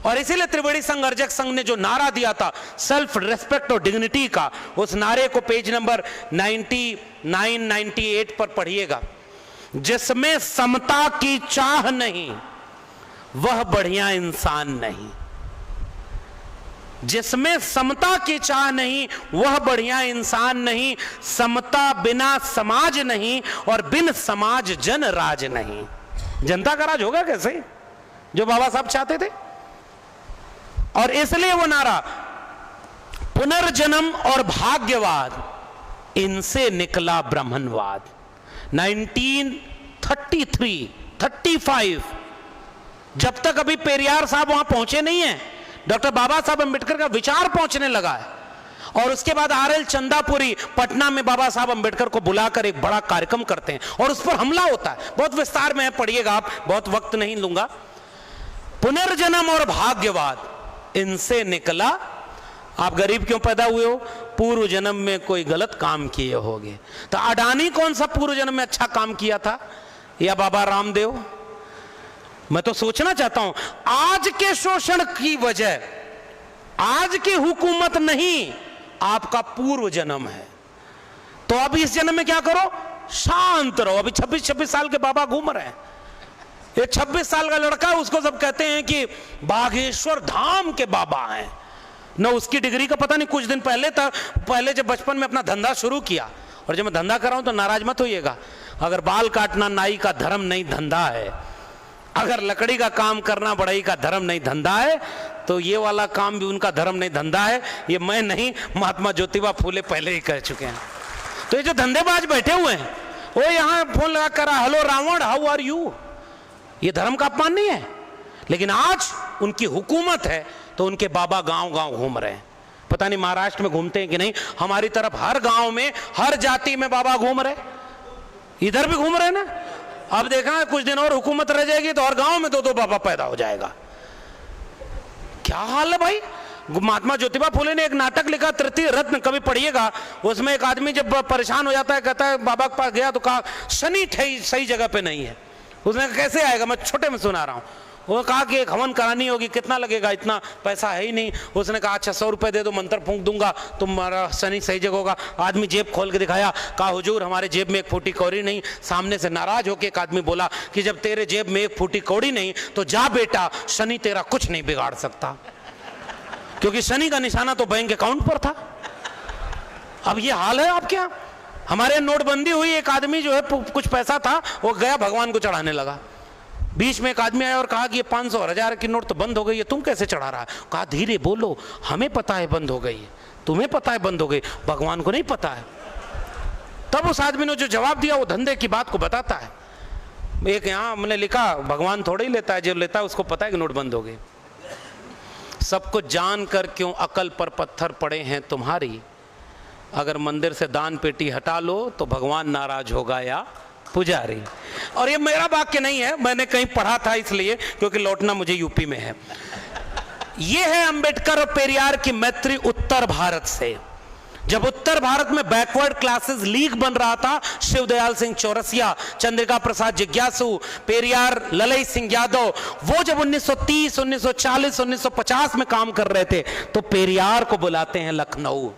और इसीलिए त्रिवेणी संघ अर्जक संघ ने जो नारा दिया था सेल्फ रेस्पेक्ट और डिग्निटी का, उस नारे को पेज नंबर 99-98 पर पढ़िएगा। जिसमें समता की चाह नहीं वह बढ़िया इंसान नहीं, जिसमें समता की चाह नहीं वह बढ़िया इंसान नहीं, समता बिना समाज नहीं और बिन समाज जन राज नहीं। जनता का राज होगा कैसे जो बाबा साहब चाहते थे। और इसलिए वो नारा पुनर्जन्म और भाग्यवाद, इनसे निकला ब्राह्मणवाद। 1933, 35, जब तक अभी पेरियार साहब वहां पहुंचे नहीं है, डॉक्टर बाबा साहब अंबेडकर का विचार पहुंचने लगा है। और उसके बाद आरएल चंदापुरी पटना में बाबा साहब अंबेडकर को बुलाकर एक बड़ा कार्यक्रम करते हैं और उस पर हमला होता है। बहुत विस्तार में है, पढ़िएगा आप, बहुत वक्त नहीं लूंगा। पुनर्जन्म और भाग्यवाद, इनसे निकला। आप गरीब क्यों पैदा हुए हो? पूर्व जन्म में कोई गलत काम किए होगे। तो अडानी कौन सा पूर्व जन्म में अच्छा काम किया था, या बाबा रामदेव? मैं तो सोचना चाहता हूं, आज के शोषण की वजह आज की हुकूमत नहीं, आपका पूर्व जन्म है। तो अब इस जन्म में क्या करो? शांत रहो। अभी 26-26 साल के बाबा घूम रहे हैं। ये 26 साल का लड़का, उसको सब कहते हैं कि बागेश्वर धाम के बाबा हैं। न उसकी डिग्री का पता नहीं, कुछ दिन पहले था, पहले जब बचपन में अपना धंधा शुरू किया, और जब मैं धंधा कर रहा हूं तो नाराज मत होइएगा, अगर बाल काटना नाई का धर्म नहीं धंधा है, अगर लकड़ी का काम करना बढ़ई का धर्म नहीं धंधा है, तो ये वाला काम भी उनका धर्म नहीं, धंधा है। ये मैं नहीं, महात्मा ज्योतिबा फूले पहले ही कह चुके हैं। तो ये जो धंधेबाज बैठे हुए हैं, वो यहाँ फोन लगा कर, hello Ravan, how are you, ये धर्म का अपमान नहीं है। लेकिन आज उनकी हुकूमत है तो उनके बाबा गांव गांव घूम रहे हैं। पता नहीं महाराष्ट्र में घूमते हैं कि नहीं, हमारी तरफ हर गांव में हर जाति में बाबा घूम रहे, इधर भी घूम रहे ना। अब देखा कुछ दिन और हुकूमत रह जाएगी तो हर गांव में दो दो बाबा पैदा हो जाएगा। क्या हाल है भाई। महात्मा ज्योतिबा फूले ने एक नाटक लिखा, तृतीय रत्न, कभी पढ़िएगा। उसमें एक आदमी जब परेशान हो जाता है, कहता है बाबा के पास गया तो कहा शनि सही जगह पे नहीं है। उसने कहा कैसे आएगा, मैं छोटे में सुना रहा हूं। वो कहा कि एक हवन करानी होगी, कितना लगेगा, इतना पैसा है ही नहीं। उसने कहा अच्छा 100 रुपए दे दो, मंत्र फूंक दूंगा, तुम्हारा शनि सही जगह होगा। आदमी जेब खोल के दिखाया, कहा हुजूर हमारे जेब में एक फूटी कौड़ी नहीं। सामने से नाराज होकर एक आदमी बोला कि जब तेरे जेब में एक फूटी कौड़ी नहीं तो जा बेटा, शनि तेरा कुछ नहीं बिगाड़ सकता, क्योंकि शनि का निशाना तो बैंक अकाउंट पर था। अब ये हाल है आपके यहाँ। हमारे नोटबंदी हुई, एक आदमी जो है कुछ पैसा था वो गया भगवान को चढ़ाने लगा। बीच में एक आदमी आया और कहा कि ये 500 और 1000 की नोट तो बंद हो गई है, तुम कैसे चढ़ा रहा है। कहा धीरे बोलो, हमें पता है बंद हो गई है, तुम्हें पता है बंद हो गई, भगवान को नहीं पता है। तब उस आदमी ने जो जवाब दिया वो धंधे की बात को बताता है। एक यहाँ हमने लिखा, भगवान थोड़ा ही लेता है, जो लेता है उसको पता है कि नोट बंद हो गई। सब कुछ जानकर क्यों अकल पर पत्थर पड़े हैं तुम्हारी, अगर मंदिर से दान पेटी हटा लो तो भगवान नाराज होगा या पुजारी। और ये मेरा वाक्य नहीं है, मैंने कहीं पढ़ा था इसलिए, क्योंकि लौटना मुझे यूपी में है। ये है अंबेडकर और पेरियार की मैत्री उत्तर भारत से। जब उत्तर भारत में बैकवर्ड क्लासेस लीग बन रहा था, शिवदयाल सिंह चौरसिया, चंद्रिका प्रसाद जिज्ञासु, पेरियार ललई सिंह यादव, वो जब 1930, 1940, 1950 में काम कर रहे थे तो पेरियार को बुलाते हैं लखनऊ।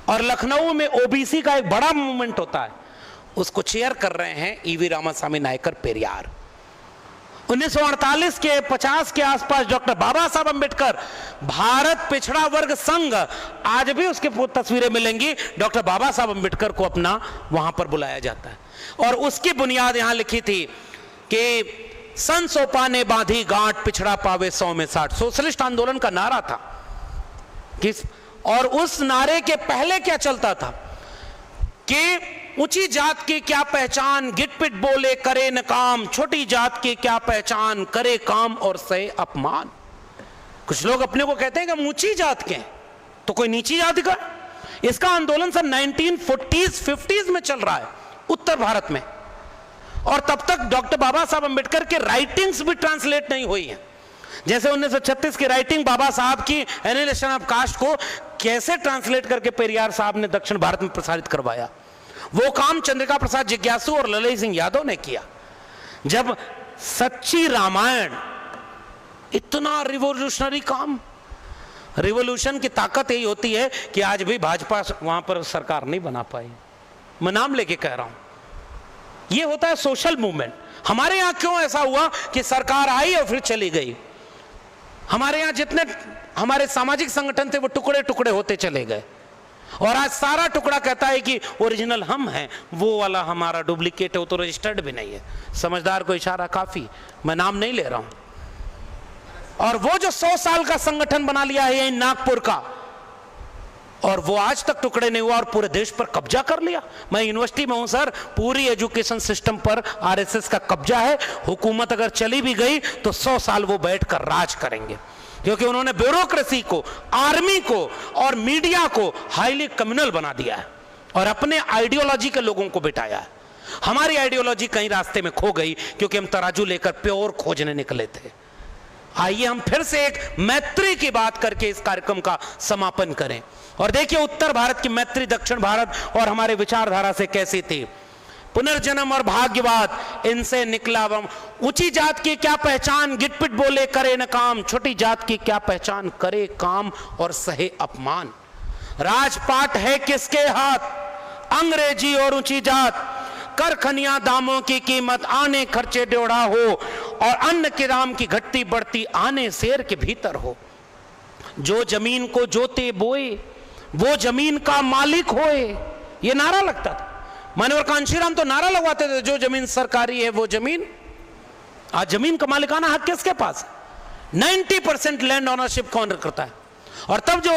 और लखनऊ में ओबीसी का एक बड़ा मूवमेंट होता है, उसको चेयर कर रहे हैं ईवी रामास्वामी नायकर पेरियार। 1948 के 50 के आसपास डॉक्टर बाबा साहब अंबेडकर, भारत पिछड़ा वर्ग संघ, आज भी उसके तस्वीरें मिलेंगी, डॉक्टर बाबा साहब अंबेडकर को अपना वहां पर बुलाया जाता है। और उसकी बुनियाद यहां लिखी थी कि सन सोपा ने बांधी गांठ, पिछड़ा पावे 100 में 60। सोशलिस्ट आंदोलन का नारा था किस, और उस नारे के पहले क्या चलता था कि ऊंची जात की क्या पहचान, गिटपिट बोले करे न काम, छोटी जात की क्या पहचान, करे काम और सहे अपमान। कुछ लोग अपने को कहते हैं कि हम ऊंची जात के हैं, तो कोई नीची जाति का। इसका आंदोलन सन 1940s 50s में चल रहा है उत्तर भारत में। और तब तक डॉक्टर बाबा साहब अंबेडकर के राइटिंग्स भी ट्रांसलेट नहीं हुई है। जैसे 1936 की राइटिंग बाबा साहब की एनिलेशन ऑफ कास्ट को कैसे ट्रांसलेट करके पेरियार साहब ने दक्षिण भारत में प्रसारित करवाया, वो काम चंद्रिका प्रसाद जिज्ञासु और ललई सिंह यादव ने किया। जब सच्ची रामायण, इतना रिवोल्यूशनरी काम, रिवोल्यूशन की ताकत यही होती है कि आज भी भाजपा वहां पर सरकार नहीं बना पाई। मैं नाम लेके कह रहा हूं, ये होता है सोशल मूवमेंट। हमारे यहां क्यों ऐसा हुआ कि सरकार आई और फिर चली गई। हमारे यहां जितने हमारे सामाजिक संगठन थे वो टुकड़े टुकड़े होते चले गए, और आज सारा टुकड़ा कहता है कि ओरिजिनल हम हैं, वो वाला हमारा डुप्लीकेट है, वो तो रजिस्टर्ड भी नहीं है। समझदार को इशारा काफी, मैं नाम नहीं ले रहा हूं। और वो जो 100 साल का संगठन बना लिया है यही नागपुर का, और वो आज तक टुकड़े नहीं हुआ और पूरे देश पर कब्जा कर लिया। मैं यूनिवर्सिटी में हूं सर, पूरी एजुकेशन सिस्टम पर आरएसएस का कब्जा है। हुकूमत अगर चली भी गई तो 100 साल वो बैठकर राज करेंगे, क्योंकि उन्होंने ब्यूरोक्रेसी को, आर्मी को और मीडिया को हाईली कम्युनल बना दिया है और अपने आइडियोलॉजी के लोगों को बिठाया है। हमारी आइडियोलॉजी कहीं रास्ते में खो गई क्योंकि हम तराजू लेकर प्योर खोजने निकले थे। आइए हम फिर से एक मैत्री की बात करके इस कार्यक्रम का समापन करें और देखिए उत्तर भारत की मैत्री दक्षिण भारत और हमारे विचारधारा से कैसी थी। पुनर्जन्म और भाग्यवाद, इनसे निकला वम। ऊंची जात की क्या पहचान, गिटपिट बोले करे न काम, छोटी जात की क्या पहचान, करे काम और सहे अपमान। राजपाट है किसके हाथ, अंग्रेजी और ऊंची जात, कर खनिया दामों की कीमत, आने खर्चे ड्योढ़ा हो, और अन्न के दाम की घटती बढ़ती आने शेर के भीतर हो। जो जमीन को जोते बोए वो जमीन का मालिक होए, ये नारा लगता था। मानवर कांशीराम तो नारा लगवाते थे, जो जमीन सरकारी है वो जमीन। आज जमीन का मालिकाना हक किसके पास है? 90% लैंड ऑनरशिप कौन करता है? और तब जो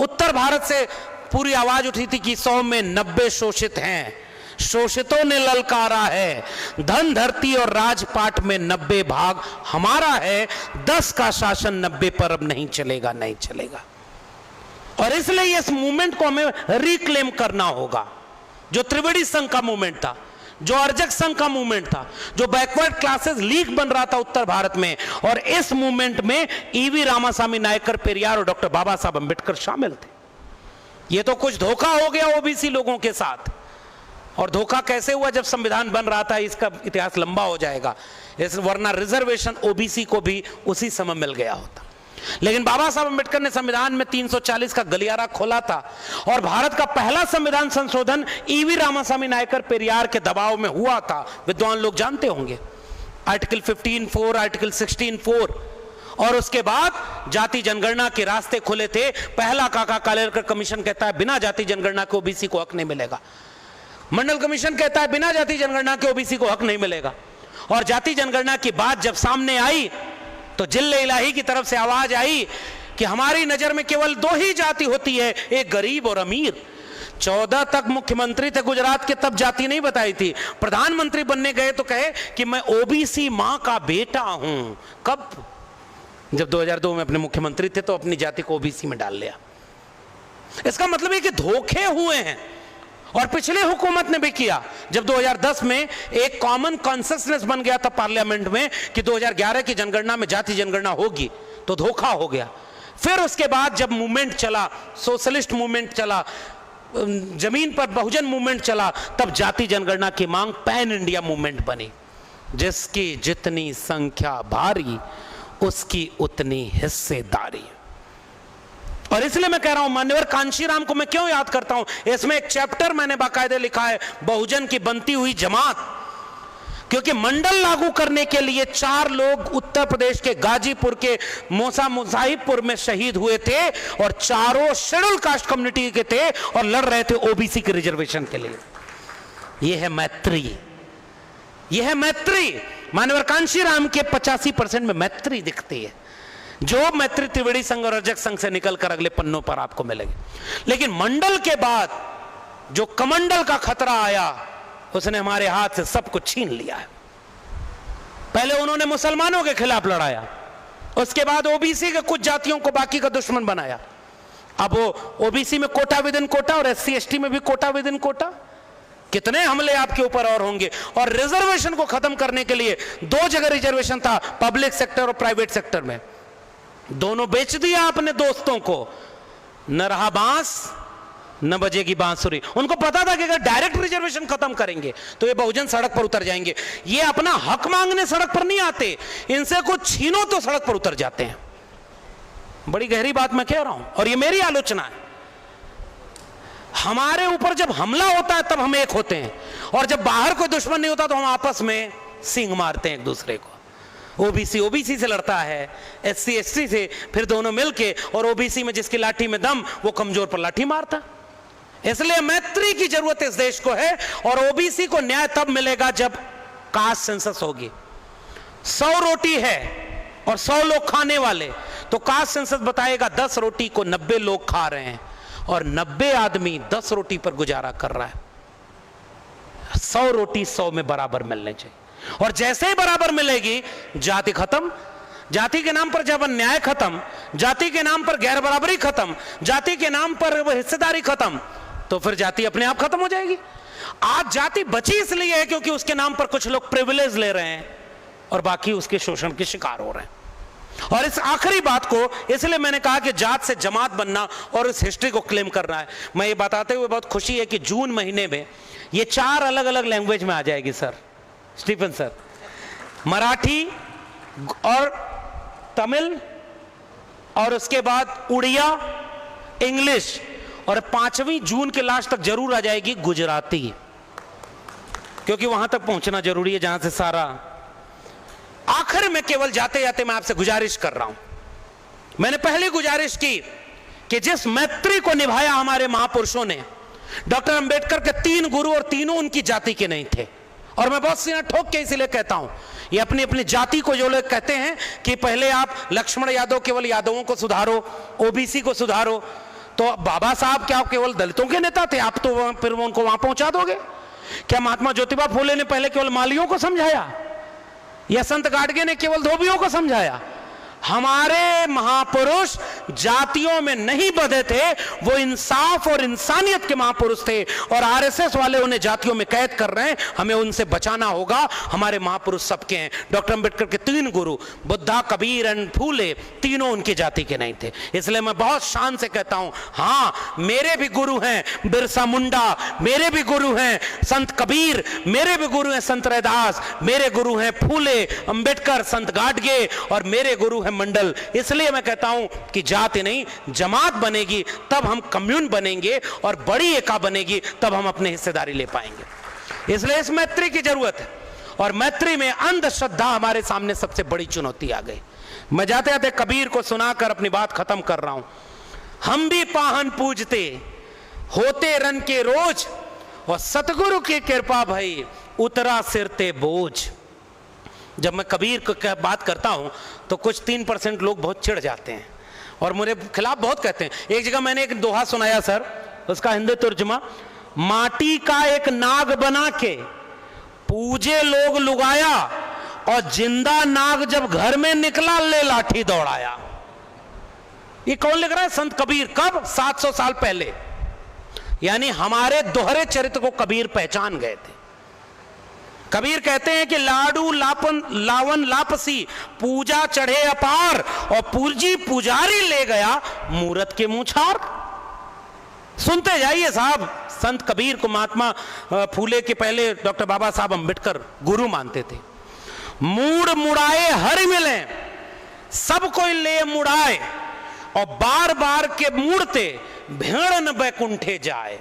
उत्तर भारत से पूरी आवाज उठी थी कि 100 में 90 शोषित हैं, शोषितों ने ललकारा है, धन धरती और राजपाट में 90 भाग हमारा है, 10 का शासन 90 पर अब नहीं चलेगा, नहीं चलेगा। और इसलिए इस मूवमेंट को हमें रिक्लेम करना होगा। जो त्रिवेणी संघ का मूवमेंट था, जो अर्जक संघ का मूवमेंट था, जो बैकवर्ड क्लासेस लीग बन रहा था उत्तर भारत में, और इस मूवमेंट में ईवी रामासामी नायकर पेरियार और डॉक्टर बाबा साहब अंबेडकर शामिल थे। यह तो कुछ धोखा हो गया ओबीसी लोगों के साथ, और धोखा कैसे हुआ? जब संविधान बन रहा था, इसका इतिहास लंबा हो जाएगा, वरना रिजर्वेशन ओबीसी को भी उसी समय मिल गया होता। लेकिन बाबा साहब अंबेडकर ने संविधान में 340 का गलियारा खोला था, और भारत का पहला संविधान संशोधन ईवी रामासामी नायकर पेरियार के दबाव में हुआ था। विद्वान लोग जानते होंगे, आर्टिकल 15(4), आर्टिकल 16(4), और उसके बाद जाति जनगणना के रास्ते खुले थे। पहला काका कालेलकर कमीशन कहता है बिना जाति जनगणना के ओबीसी को हक नहीं मिलेगा। मंडल कमीशन कहता है बिना जाति जनगणना के ओबीसी को हक नहीं मिलेगा। और जाति जनगणना की बात जब सामने आई तो जिले इलाही की तरफ से आवाज आई कि हमारी नजर में केवल 2 ही जाति होती है, एक गरीब और अमीर। 14 तक मुख्यमंत्री थे गुजरात के, तब जाति नहीं बताई थी। प्रधानमंत्री बनने गए तो कहे कि मैं ओबीसी मां का बेटा हूं। कब? जब 2002 में अपने मुख्यमंत्री थे तो अपनी जाति को ओबीसी में डाल लिया। इसका मतलब है कि धोखे हुए हैं, और पिछले हुकूमत ने भी किया। जब 2010 में एक कॉमन कॉन्सेंसस बन गया था पार्लियामेंट में कि 2011 की जनगणना में जाति जनगणना होगी, तो धोखा हो गया। फिर उसके बाद जब मूवमेंट चला, सोशलिस्ट मूवमेंट चला, जमीन पर बहुजन मूवमेंट चला, तब जाति जनगणना की मांग पैन इंडिया मूवमेंट बनी। जिसकी जितनी संख्या भारी, उसकी उतनी हिस्सेदारी। और इसलिए मैं कह रहा हूं, मान्यवर कांशीराम को मैं क्यों याद करता हूं, इसमें एक चैप्टर मैंने बाकायदे लिखा है, बहुजन की बनती हुई जमात। क्योंकि मंडल लागू करने के लिए 4 लोग उत्तर प्रदेश के गाजीपुर के मोसा मुजाहिबपुर में शहीद हुए थे, और चारों शेड्यूल कास्ट कम्युनिटी के थे और लड़ रहे थे ओबीसी के रिजर्वेशन के लिए। यह है मैत्री, यह है मैत्री। मान्यवर कांशीराम के 85% में मैत्री दिखती है, जो मैत्री त्रिवेणी संघ और अर्जक संघ से निकलकर अगले पन्नों पर आपको मिलेगी। लेकिन मंडल के बाद जो कमंडल का खतरा आया, उसने हमारे हाथ से सब कुछ छीन लिया है। पहले उन्होंने मुसलमानों के खिलाफ लड़ाया, उसके बाद ओबीसी के कुछ जातियों को बाकी का दुश्मन बनाया। अब वो ओबीसी में कोटा विद इन कोटा और SC ST में भी कोटा विद इन कोटा। कितने हमले आपके ऊपर और होंगे। और रिजर्वेशन को खत्म करने के लिए 2 जगह रिजर्वेशन था, पब्लिक सेक्टर और प्राइवेट सेक्टर में। दोनों बेच दिया अपने दोस्तों को। न रहा बांस न बजेगी बांसुरी। उनको पता था कि अगर डायरेक्ट रिजर्वेशन खत्म करेंगे तो ये बहुजन सड़क पर उतर जाएंगे। ये अपना हक मांगने सड़क पर नहीं आते, इनसे कुछ छीनो तो सड़क पर उतर जाते हैं। बड़ी गहरी बात मैं कह रहा हूं, और ये मेरी आलोचना है। हमारे ऊपर जब हमला होता है तब हम एक होते हैं, और जब बाहर कोई दुश्मन नहीं होता तो हम आपस में सींग मारते हैं एक दूसरे को। ओबीसी से लड़ता है, SC ST से, फिर दोनों मिलके, और ओबीसी में जिसकी लाठी में दम, वो कमजोर पर लाठी मारता। इसलिए मैत्री की जरूरत इस देश को है, और ओबीसी को न्याय तब मिलेगा जब कास्ट सेंसस होगी। 100 रोटी है और 100 लोग खाने वाले, तो कास्ट सेंसस बताएगा 10 रोटी को 90 लोग खा रहे हैं, और 90 आदमी 10 रोटी पर गुजारा कर रहा है। 100 रोटी 100 में बराबर मिलने चाहिए, और जैसे ही बराबर मिलेगी जाति खत्म। जाति के नाम पर जब अन्याय खत्म, जाति के नाम पर गैर बराबरी खत्म, जाति के नाम पर हिस्सेदारी खत्म, तो फिर जाति अपने आप खत्म हो जाएगी। आज जाति बची इसलिए है क्योंकि उसके नाम पर कुछ लोग प्रिविलेज ले रहे हैं और बाकी उसके शोषण के शिकार हो रहे हैं। और इस आखिरी बात को इसलिए मैंने कहा कि जात से जमात बनना और इस हिस्ट्री को क्लेम करना है। मैं ये बताते हुए बहुत खुशी है कि जून महीने में ये 4 अलग अलग लैंग्वेज में आ जाएगी सर, स्टीफन सर। मराठी और तमिल, और उसके बाद उड़िया, इंग्लिश, और 5वीं जून के लास्ट तक जरूर आ जाएगी गुजराती, क्योंकि वहां तक पहुंचना जरूरी है जहां से सारा। आखिर में केवल जाते जाते मैं आपसे गुजारिश कर रहा हूं, मैंने पहले गुजारिश की कि जिस मैत्री को निभाया हमारे महापुरुषों ने, डॉक्टर अंबेडकर के 3 गुरु और तीनों उनकी जाति के नहीं थे, और मैं बहुत सीना ठोक के इसीलिए कहता हूं, ये अपनी अपनी जाति को जो लोग कहते हैं कि पहले आप लक्ष्मण यादव केवल यादवों को सुधारो, ओबीसी को सुधारो, तो बाबा साहब क्या केवल दलितों के नेता थे? आप तो फिर उनको वहां पहुंचा दोगे? क्या महात्मा ज्योतिबा फूले ने पहले केवल मालियों को समझाया, या संत गाडगे ने केवल धोबियों को समझाया? हमारे महापुरुष जातियों में नहीं बंधे थे, वो इंसाफ और इंसानियत के महापुरुष थे, और आरएसएस वाले उन्हें जातियों में कैद कर रहे हैं। हमें उनसे बचाना होगा। हमारे महापुरुष सबके हैं। डॉक्टर अंबेडकर के 3 गुरु, बुद्धा, कबीर एंड फूले, तीनों उनकी जाति के नहीं थे। इसलिए मैं बहुत शान से कहता हूं, हाँ मेरे भी गुरु हैं बिरसा मुंडा, मेरे भी गुरु हैं संत कबीर, मेरे भी गुरु हैं संत रैदास, मेरे गुरु हैं फूले, अंबेडकर, संत गाडगे, और मेरे गुरु मंडल। इसलिए मैं कहता हूं कि जाति नहीं, जमात बनेगी तब हम कम्युन बनेंगे, और बड़ी एका बनेगी तब हम अपनी हिस्सेदारी ले पाएंगे। इसलिए इस मैत्री की जरूरत है, और मैत्री में अंधश्रद्धा हमारे सामने सबसे बड़ी चुनौती आ गई। मैं जाते जाते कबीर को सुनाकर अपनी बात खत्म कर रहा हूं। हम भी पाहन पूजते होते रन के रोज, और सतगुरु की कृपा भई उतरा सिर ते बोझ। जब मैं कबीर को बात करता हूं तो कुछ 3% लोग बहुत चिढ़ जाते हैं और मेरे खिलाफ बहुत कहते हैं। एक जगह मैंने एक दोहा सुनाया सर, उसका हिंदी तर्जुमा, माटी का एक नाग बना के पूजे लोग लुगाया, और जिंदा नाग जब घर में निकला ले लाठी दौड़ाया। ये कौन लिख रहा है? संत कबीर। कब? 700 साल पहले। यानी हमारे दोहरे चरित्र को कबीर पहचान गए थे। कबीर कहते हैं कि लाडू लावन लापसी, पूजा चढ़े अपार, और पूजी पुजारी ले गया मूरत के मुछार। सुनते जाइए साहब, संत कबीर को महात्मा फूले के पहले डॉक्टर बाबा साहब अंबेडकर गुरु मानते थे। मूड मुड़ाए हरि मिले, सब कोई ले मुड़ाए, और बार बार के मूड़ते भेड़ न बैकुंठे जाए।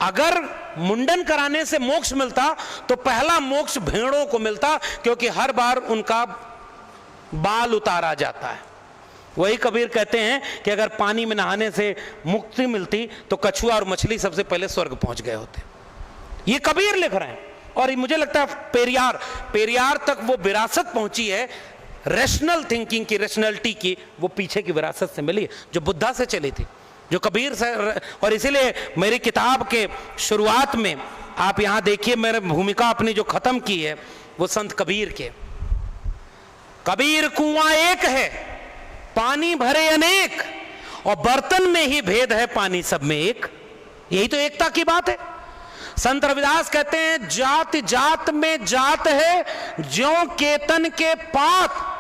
अगर मुंडन कराने से मोक्ष मिलता तो पहला मोक्ष भेड़ों को मिलता, क्योंकि हर बार उनका बाल उतारा जाता है। वही कबीर कहते हैं कि अगर पानी में नहाने से मुक्ति मिलती तो कछुआ और मछली सबसे पहले स्वर्ग पहुंच गए होते। ये कबीर लिख रहे हैं, और मुझे लगता है पेरियार तक वो विरासत पहुंची है रैशनल थिंकिंग की, रैशनैलिटी की, वो पीछे की विरासत से मिली जो बुद्धा से चली थी, जो कबीर से। और इसीलिए मेरी किताब के शुरुआत में आप यहां देखिए, मेरे भूमिका अपनी जो खत्म की है वो संत कबीर के। कबीर कुआं एक है, पानी भरे अनेक, और बर्तन में ही भेद है, पानी सब में एक। यही तो एकता की बात है। संत रविदास कहते हैं, जात जात में जात है, ज्यों केतन के पात।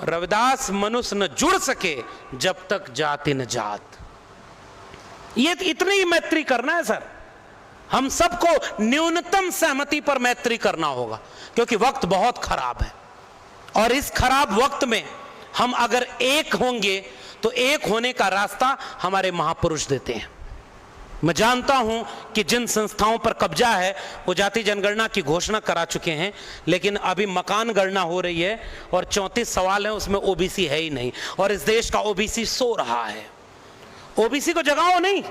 रविदास मनुष्य न जुड़ सके जब तक जाति न जात। ये इतनी ही मैत्री करना है सर। हम सबको न्यूनतम सहमति पर मैत्री करना होगा, क्योंकि वक्त बहुत खराब है, और इस खराब वक्त में हम अगर एक होंगे तो एक होने का रास्ता हमारे महापुरुष देते हैं। मैं जानता हूं कि जिन संस्थाओं पर कब्जा है वो जाति जनगणना की घोषणा करा चुके हैं, लेकिन अभी मकान गणना हो रही है, और 34 सवाल हैं, उसमें ओबीसी है ही नहीं, और इस देश का ओबीसी सो रहा है। ओबीसी को जगाओ नहीं,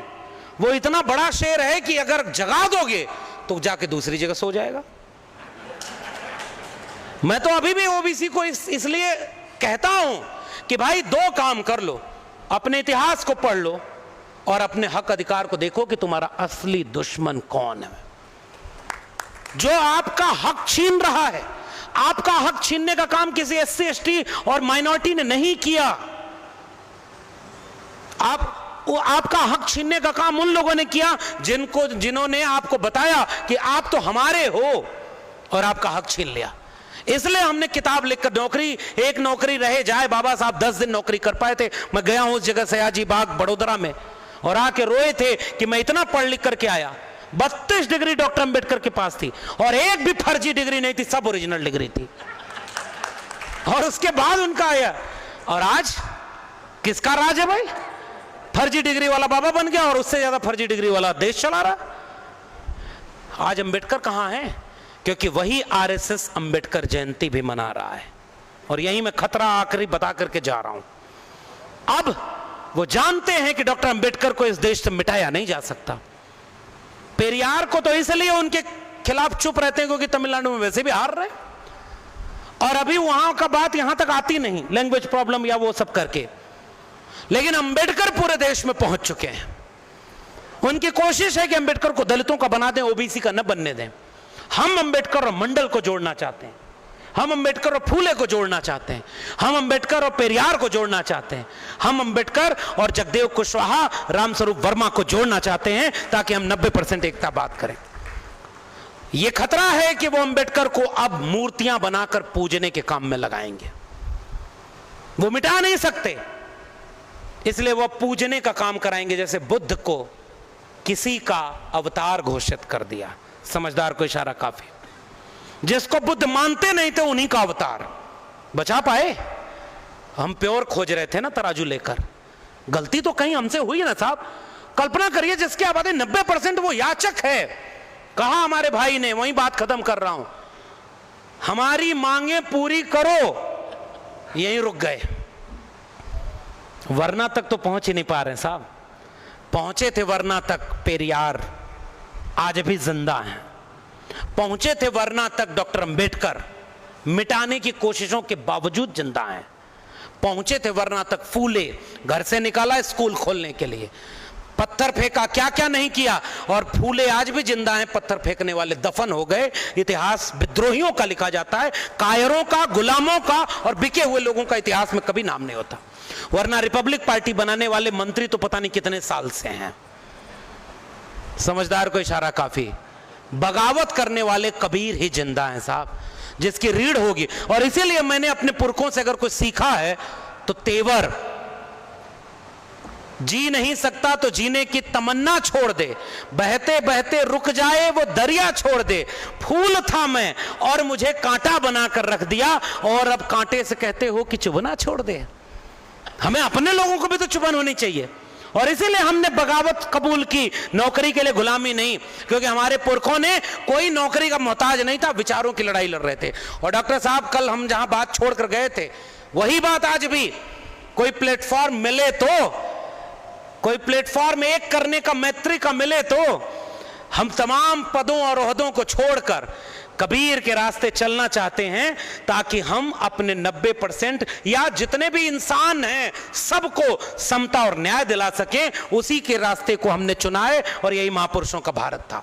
वो इतना बड़ा शेर है कि अगर जगा दोगे तो जाके दूसरी जगह सो जाएगा। मैं तो अभी भी ओबीसी को इसलिए कहता हूं कि भाई 2 काम कर लो, अपने इतिहास को पढ़ लो और अपने हक अधिकार को देखो कि तुम्हारा असली दुश्मन कौन है। जो आपका हक छीन रहा है, आपका हक छीनने का काम किसी एससी एसटी और माइनॉरिटी ने नहीं किया। आपका हक छीनने का काम उन लोगों ने किया जिन्होंने आपको बताया कि आप तो हमारे हो, और आपका हक छीन लिया। इसलिए हमने किताब लिखकर, एक नौकरी रहे जाए, बाबा साहब 10 दिन नौकरी कर पाए थे। मैं गया हूं उस जगह सयाजी बाग बड़ोदरा में, और आके रोए थे कि मैं इतना पढ़ लिख करके आया। 32 डिग्री डॉक्टर अंबेडकर के पास थी, और एक भी फर्जी डिग्री नहीं थी, सब ओरिजिनल डिग्री थी, और उसके बाद उनका आया। और आज किसका राज है भाई? फर्जी डिग्री वाला बाबा बन गया, और उससे ज्यादा फर्जी डिग्री वाला देश चला रहा। आज अंबेडकर कहां है? क्योंकि वही आरएसएस अंबेडकर जयंती भी मना रहा है, और यही मैं खतरा आखिरी बता करके जा रहा हूं। अब वो जानते हैं कि डॉक्टर अंबेडकर को इस देश से मिटाया नहीं जा सकता। पेरियार को तो इसलिए उनके खिलाफ चुप रहते हैं क्योंकि तमिलनाडु में वैसे भी हार रहे हैं और अभी वहां का बात यहां तक आती नहीं, लैंग्वेज प्रॉब्लम या वो सब करके। लेकिन अंबेडकर पूरे देश में पहुंच चुके हैं। उनकी कोशिश है कि अंबेडकर को दलितों का बना दें, ओबीसी का न बनने दें। हम अंबेडकर और मंडल को जोड़ना चाहते हैं, हम अंबेडकर और फूले को जोड़ना चाहते हैं, हम अंबेडकर और पेरियार को जोड़ना चाहते हैं, हम अंबेडकर और जगदेव कुशवाहा, रामस्वरूप वर्मा को जोड़ना चाहते हैं ताकि हम 90% एकता बात करें। यह खतरा है कि वो अंबेडकर को अब मूर्तियां बनाकर पूजने के काम में लगाएंगे। वो मिटा नहीं सकते, इसलिए वो पूजने का काम कराएंगे। जैसे बुद्ध को किसी का अवतार घोषित कर दिया, समझदार को इशारा काफी। जिसको बुद्ध मानते नहीं थे उन्हीं का अवतार बचा पाए। हम प्योर खोज रहे थे ना तराजू लेकर, गलती तो कहीं हमसे हुई ना साहब। कल्पना करिए जिसकी आबादी 90% वो याचक है। कहा हमारे भाई ने, वही बात खत्म कर रहा हूं, हमारी मांगे पूरी करो, यहीं रुक गए। वरना तक तो पहुंच ही नहीं पा रहे साहब। पहुंचे थे वरना तक पेरियार, आज भी जिंदा हैं। पहुंचे थे वरना तक डॉक्टर अंबेडकर, मिटाने की कोशिशों के बावजूद जिंदा हैं। पहुंचे थे वरना तक फूले, घर से निकाला स्कूल खोलने के लिए, पत्थर फेंका, क्या क्या नहीं किया, और फूले आज भी जिंदा हैं। पत्थर फेंकने वाले दफन हो गए। इतिहास विद्रोहियों का लिखा जाता है, कायरों का, गुलामों का और बिके हुए लोगों का इतिहास में कभी नाम नहीं होता। वरना रिपब्लिक पार्टी बनाने वाले मंत्री तो पता नहीं कितने साल से हैं। समझदार को इशारा काफी। बगावत करने वाले कबीर ही जिंदा हैं साहब, जिसकी रीढ़ होगी। और इसीलिए मैंने अपने पुरखों से अगर कुछ सीखा है तो तेवर, जी नहीं सकता तो जीने की तमन्ना छोड़ दे, बहते बहते रुक जाए वो दरिया छोड़ दे, फूल था मैं और मुझे कांटा बनाकर रख दिया, और अब कांटे से कहते हो कि चुभना छोड़ दे। हमें अपने लोगों को भी तो चुभन होनी चाहिए। और इसीलिए हमने बगावत कबूल की, नौकरी के लिए गुलामी नहीं, क्योंकि हमारे पुरखों ने कोई नौकरी का मोहताज नहीं था, विचारों की लड़ाई लड़ रहे थे। और डॉक्टर साहब कल हम जहां बात छोड़कर गए थे वही बात आज भी, कोई प्लेटफॉर्म मिले तो, कोई प्लेटफॉर्म एक करने का, मैत्री का मिले तो हम तमाम पदों और ओहदों को छोड़कर कबीर के रास्ते चलना चाहते हैं, ताकि हम अपने 90% या जितने भी इंसान हैं सबको समता और न्याय दिला सकें। उसी के रास्ते को हमने चुना है और यही महापुरुषों का भारत था।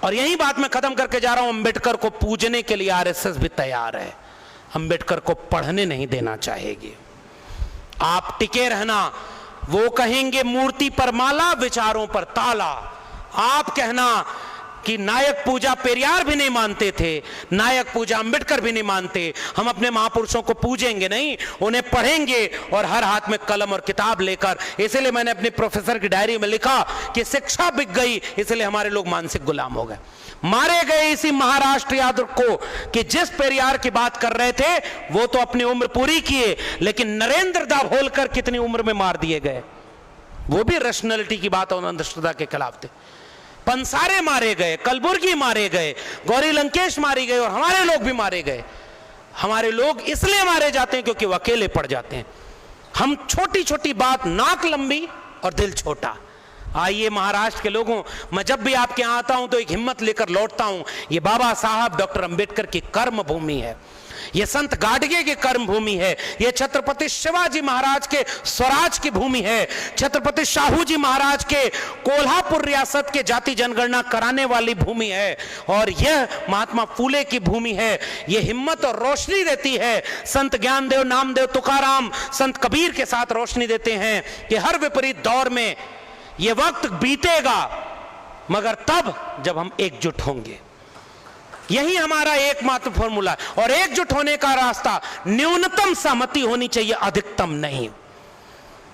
और यही बात मैं खत्म करके जा रहा हूं। अंबेडकर को पूजने के लिए आरएसएस भी तैयार है, अंबेडकर को पढ़ने नहीं देना चाहेगी। आप टिके रहना, वो कहेंगे मूर्ति पर माला, विचारों पर ताला। आप कहना कि नायक पूजा पेरियार भी नहीं मानते थे, नायक पूजा अंबेडकर भी नहीं मानते। हम अपने महापुरुषों को पूजेंगे नहीं, उन्हें पढ़ेंगे और हर हाथ में कलम और किताब लेकर। इसलिए मैंने अपने प्रोफेसर की डायरी में लिखा कि शिक्षा बिक गई, इसलिए हमारे लोग मानसिक गुलाम हो गए। मारे गए इसी महाराष्ट्र यादव को कि जिस पेरियार की बात कर रहे थे वो तो अपनी उम्र पूरी किए, लेकिन नरेंद्र दाभोलकर कितनी उम्र में मार दिए गए। वो भी रैशनैलिटी की बात और अंधश्रद्धा के खिलाफ थे। पंसारे मारे गए, कलबुर्गी मारे गए, गौरी लंकेश मारी गए, और हमारे लोग भी मारे गए। हमारे लोग इसलिए मारे जाते हैं क्योंकि वो अकेले पड़ जाते हैं। हम छोटी छोटी बात, नाक लंबी और दिल छोटा। आइए महाराष्ट्र के लोगों, मैं जब भी आपके यहाँ आता हूं तो एक हिम्मत लेकर लौटता हूं। ये बाबा साहब डॉक्टर अंबेडकर की कर्म भूमि है, ये संत गाडगे की कर्म भूमि है, ये छत्रपति शिवाजी महाराज के स्वराज की भूमि है, छत्रपति शाहू जी महाराज के कोल्हापुर रियासत के जाति जनगणना कराने वाली भूमि है, और यह महात्मा फूले की भूमि है। ये हिम्मत और रोशनी देती है। संत ज्ञानदेव, नामदेव, तुकाराम, संत कबीर के साथ रोशनी देते हैं कि हर विपरीत दौर में ये वक्त बीतेगा, मगर तब जब हम एकजुट होंगे। यही हमारा एकमात्र फॉर्मूला है। और एकजुट होने का रास्ता न्यूनतम सहमति होनी चाहिए, अधिकतम नहीं।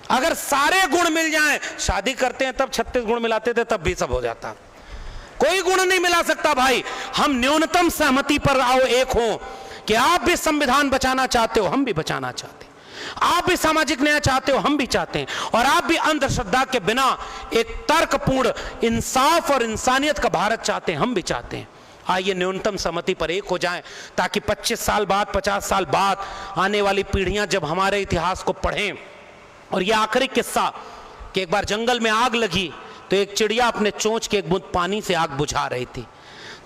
अगर सारे गुण मिल जाएं, शादी करते हैं तब 36 गुण मिलाते थे, तब भी सब हो जाता। कोई गुण नहीं मिला सकता भाई। हम न्यूनतम सहमति पर आओ, एक हो कि आप भी संविधान बचाना चाहते हो, हम भी बचाना चाहते हैं, आप भी सामाजिक न्याय चाहते हो, हम भी चाहते हैं, और आप भी अंधश्रद्धा के बिना एक तर्कपूर्ण इंसाफ और इंसानियत का भारत चाहते हैं, हम भी चाहते हैं। आइए न्यूनतम सहमति पर एक हो जाएं, ताकि 25 साल बाद, 50 साल बाद आने वाली पीढ़ियां जब हमारे इतिहास को पढ़ें। और यह आखिरी किस्सा कि एक बार जंगल में आग लगी तो एक चिड़िया अपने चोंच के एक बूंद पानी से आग बुझा रही थी,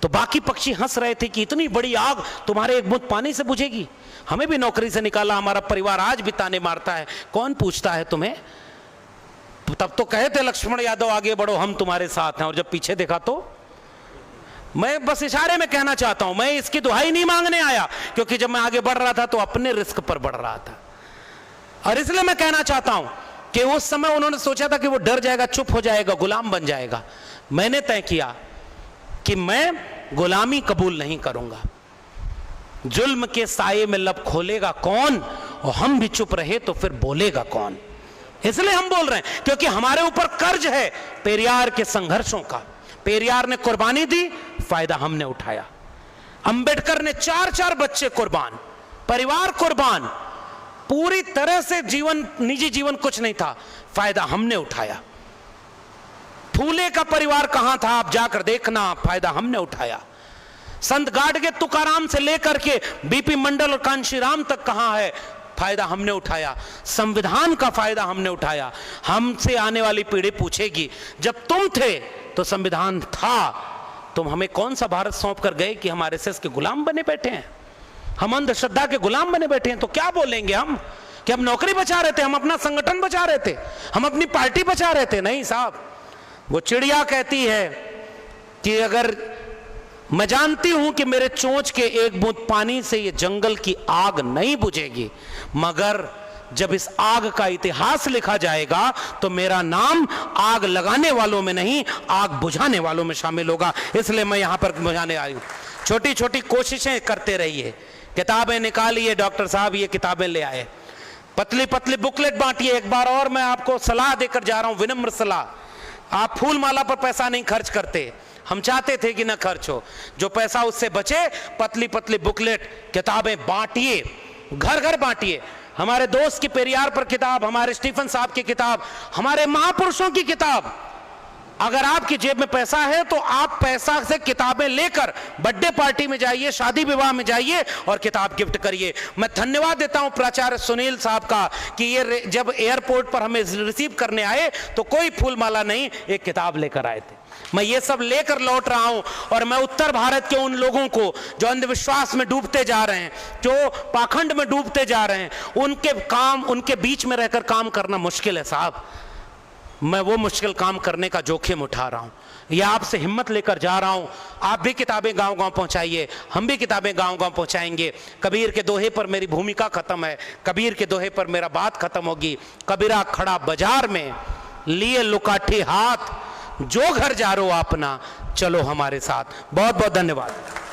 तो बाकी पक्षी हंस रहे थे कि इतनी बड़ी आग तुम्हारे एक बूंद पानी से बुझेगी, हमें भी नौकरी से निकाला, हमारा परिवार आज भी ताने मारता है, कौन पूछता है तुम्हें। तब तो कहे थे लक्ष्मण यादव आगे बढ़ो हम तुम्हारे साथ हैं, और जब पीछे देखा तो। मैं बस इशारे में कहना चाहता हूं, मैं इसकी दुहाई नहीं मांगने आया, क्योंकि जब मैं आगे बढ़ रहा था तो अपने रिस्क पर बढ़ रहा था। और इसलिए मैं कहना चाहता हूं कि उस समय उन्होंने सोचा था कि वो डर जाएगा, चुप हो जाएगा, गुलाम बन जाएगा। मैंने तय किया कि मैं गुलामी कबूल नहीं करूंगा। जुल्म के साये में लब खोलेगा कौन, और हम भी चुप रहे तो फिर बोलेगा कौन। इसलिए हम बोल रहे हैं क्योंकि हमारे ऊपर कर्ज है पेरियार के संघर्षों का। पेरियार ने कुर्बानी दी, फायदा हमने उठाया। अंबेडकर ने 4-4 बच्चे कुर्बान, परिवार कुर्बान, पूरी तरह से जीवन, निजी जीवन कुछ नहीं था, फायदा हमने उठाया। फूले का परिवार कहां था, आप जाकर देखना, फायदा हमने उठाया। संत गाडगे तुकाराम से लेकर के बीपी मंडल और कांशीराम तक कहां है, फायदा हमने उठाया। संविधान का फायदा हमने उठाया। हमसे आने वाली पीढ़ी पूछेगी जब तुम थे तो संविधान था, तुम हमें कौन सा भारत सौंप कर गए कि हम आरएसएस के गुलाम बने बैठे हैं, हम अंधश्रद्धा के गुलाम बने बैठे हैं। तो क्या बोलेंगे हम कि हम नौकरी बचा रहे थे, हम अपना संगठन बचा रहे थे, हम अपनी पार्टी बचा रहे थे? नहीं साहब, वो चिड़िया कहती है कि अगर मैं जानती हूं कि मेरे चोंच के एक बूंद पानी से ये जंगल की आग नहीं बुझेगी, मगर जब इस आग का इतिहास लिखा जाएगा तो मेरा नाम आग लगाने वालों में नहीं, आग बुझाने वालों में शामिल होगा। इसलिए मैं यहां पर बुझाने आई हूं। छोटी छोटी कोशिशें करते रहिए, किताबें निकालिए, डॉक्टर साहब ये किताबें ले आए, पतली पतली बुकलेट बांटिए। एक बार और मैं आपको सलाह देकर जा रहा हूं, विनम्र सलाह। आप फूल माला पर पैसा नहीं खर्च करते, हम चाहते थे कि ना खर्च हो, जो पैसा उससे बचे पतली पतली बुकलेट किताबें बांटिए, घर घर बांटिए। हमारे दोस्त की पेरियार पर किताब, हमारे स्टीफन साहब की किताब, हमारे महापुरुषों की किताब। अगर आपकी जेब में पैसा है तो आप पैसा से किताबें लेकर बर्थडे पार्टी में जाइए, शादी विवाह में जाइए और किताब गिफ्ट करिए। मैं धन्यवाद देता हूं प्राचार्य सुनील साहब का कि ये जब एयरपोर्ट पर हमें रिसीव करने आए तो कोई फूलमाला नहीं, एक किताब लेकर आए थे। मैं ये सब लेकर लौट रहा हूं और मैं उत्तर भारत के उन लोगों को जो अंधविश्वास में डूबते जा रहे हैं, जो पाखंड में डूबते जा रहे हैं, उनके बीच में रहकर काम करना मुश्किल है साहब। मैं वो मुश्किल काम करने का जोखिम उठा रहा हूं, या आपसे हिम्मत लेकर जा रहा हूं। आप भी किताबें गांव गांव पहुंचाइए, हम भी किताबें गांव गांव पहुंचाएंगे। कबीर के दोहे पर मेरी भूमिका खत्म है, कबीर के दोहे पर मेरा बात खत्म होगी। कबीरा खड़ा बाजार में लिए लुकाठी हाथ, जो घर जा रो अपना, चलो हमारे साथ। बहुत बहुत धन्यवाद।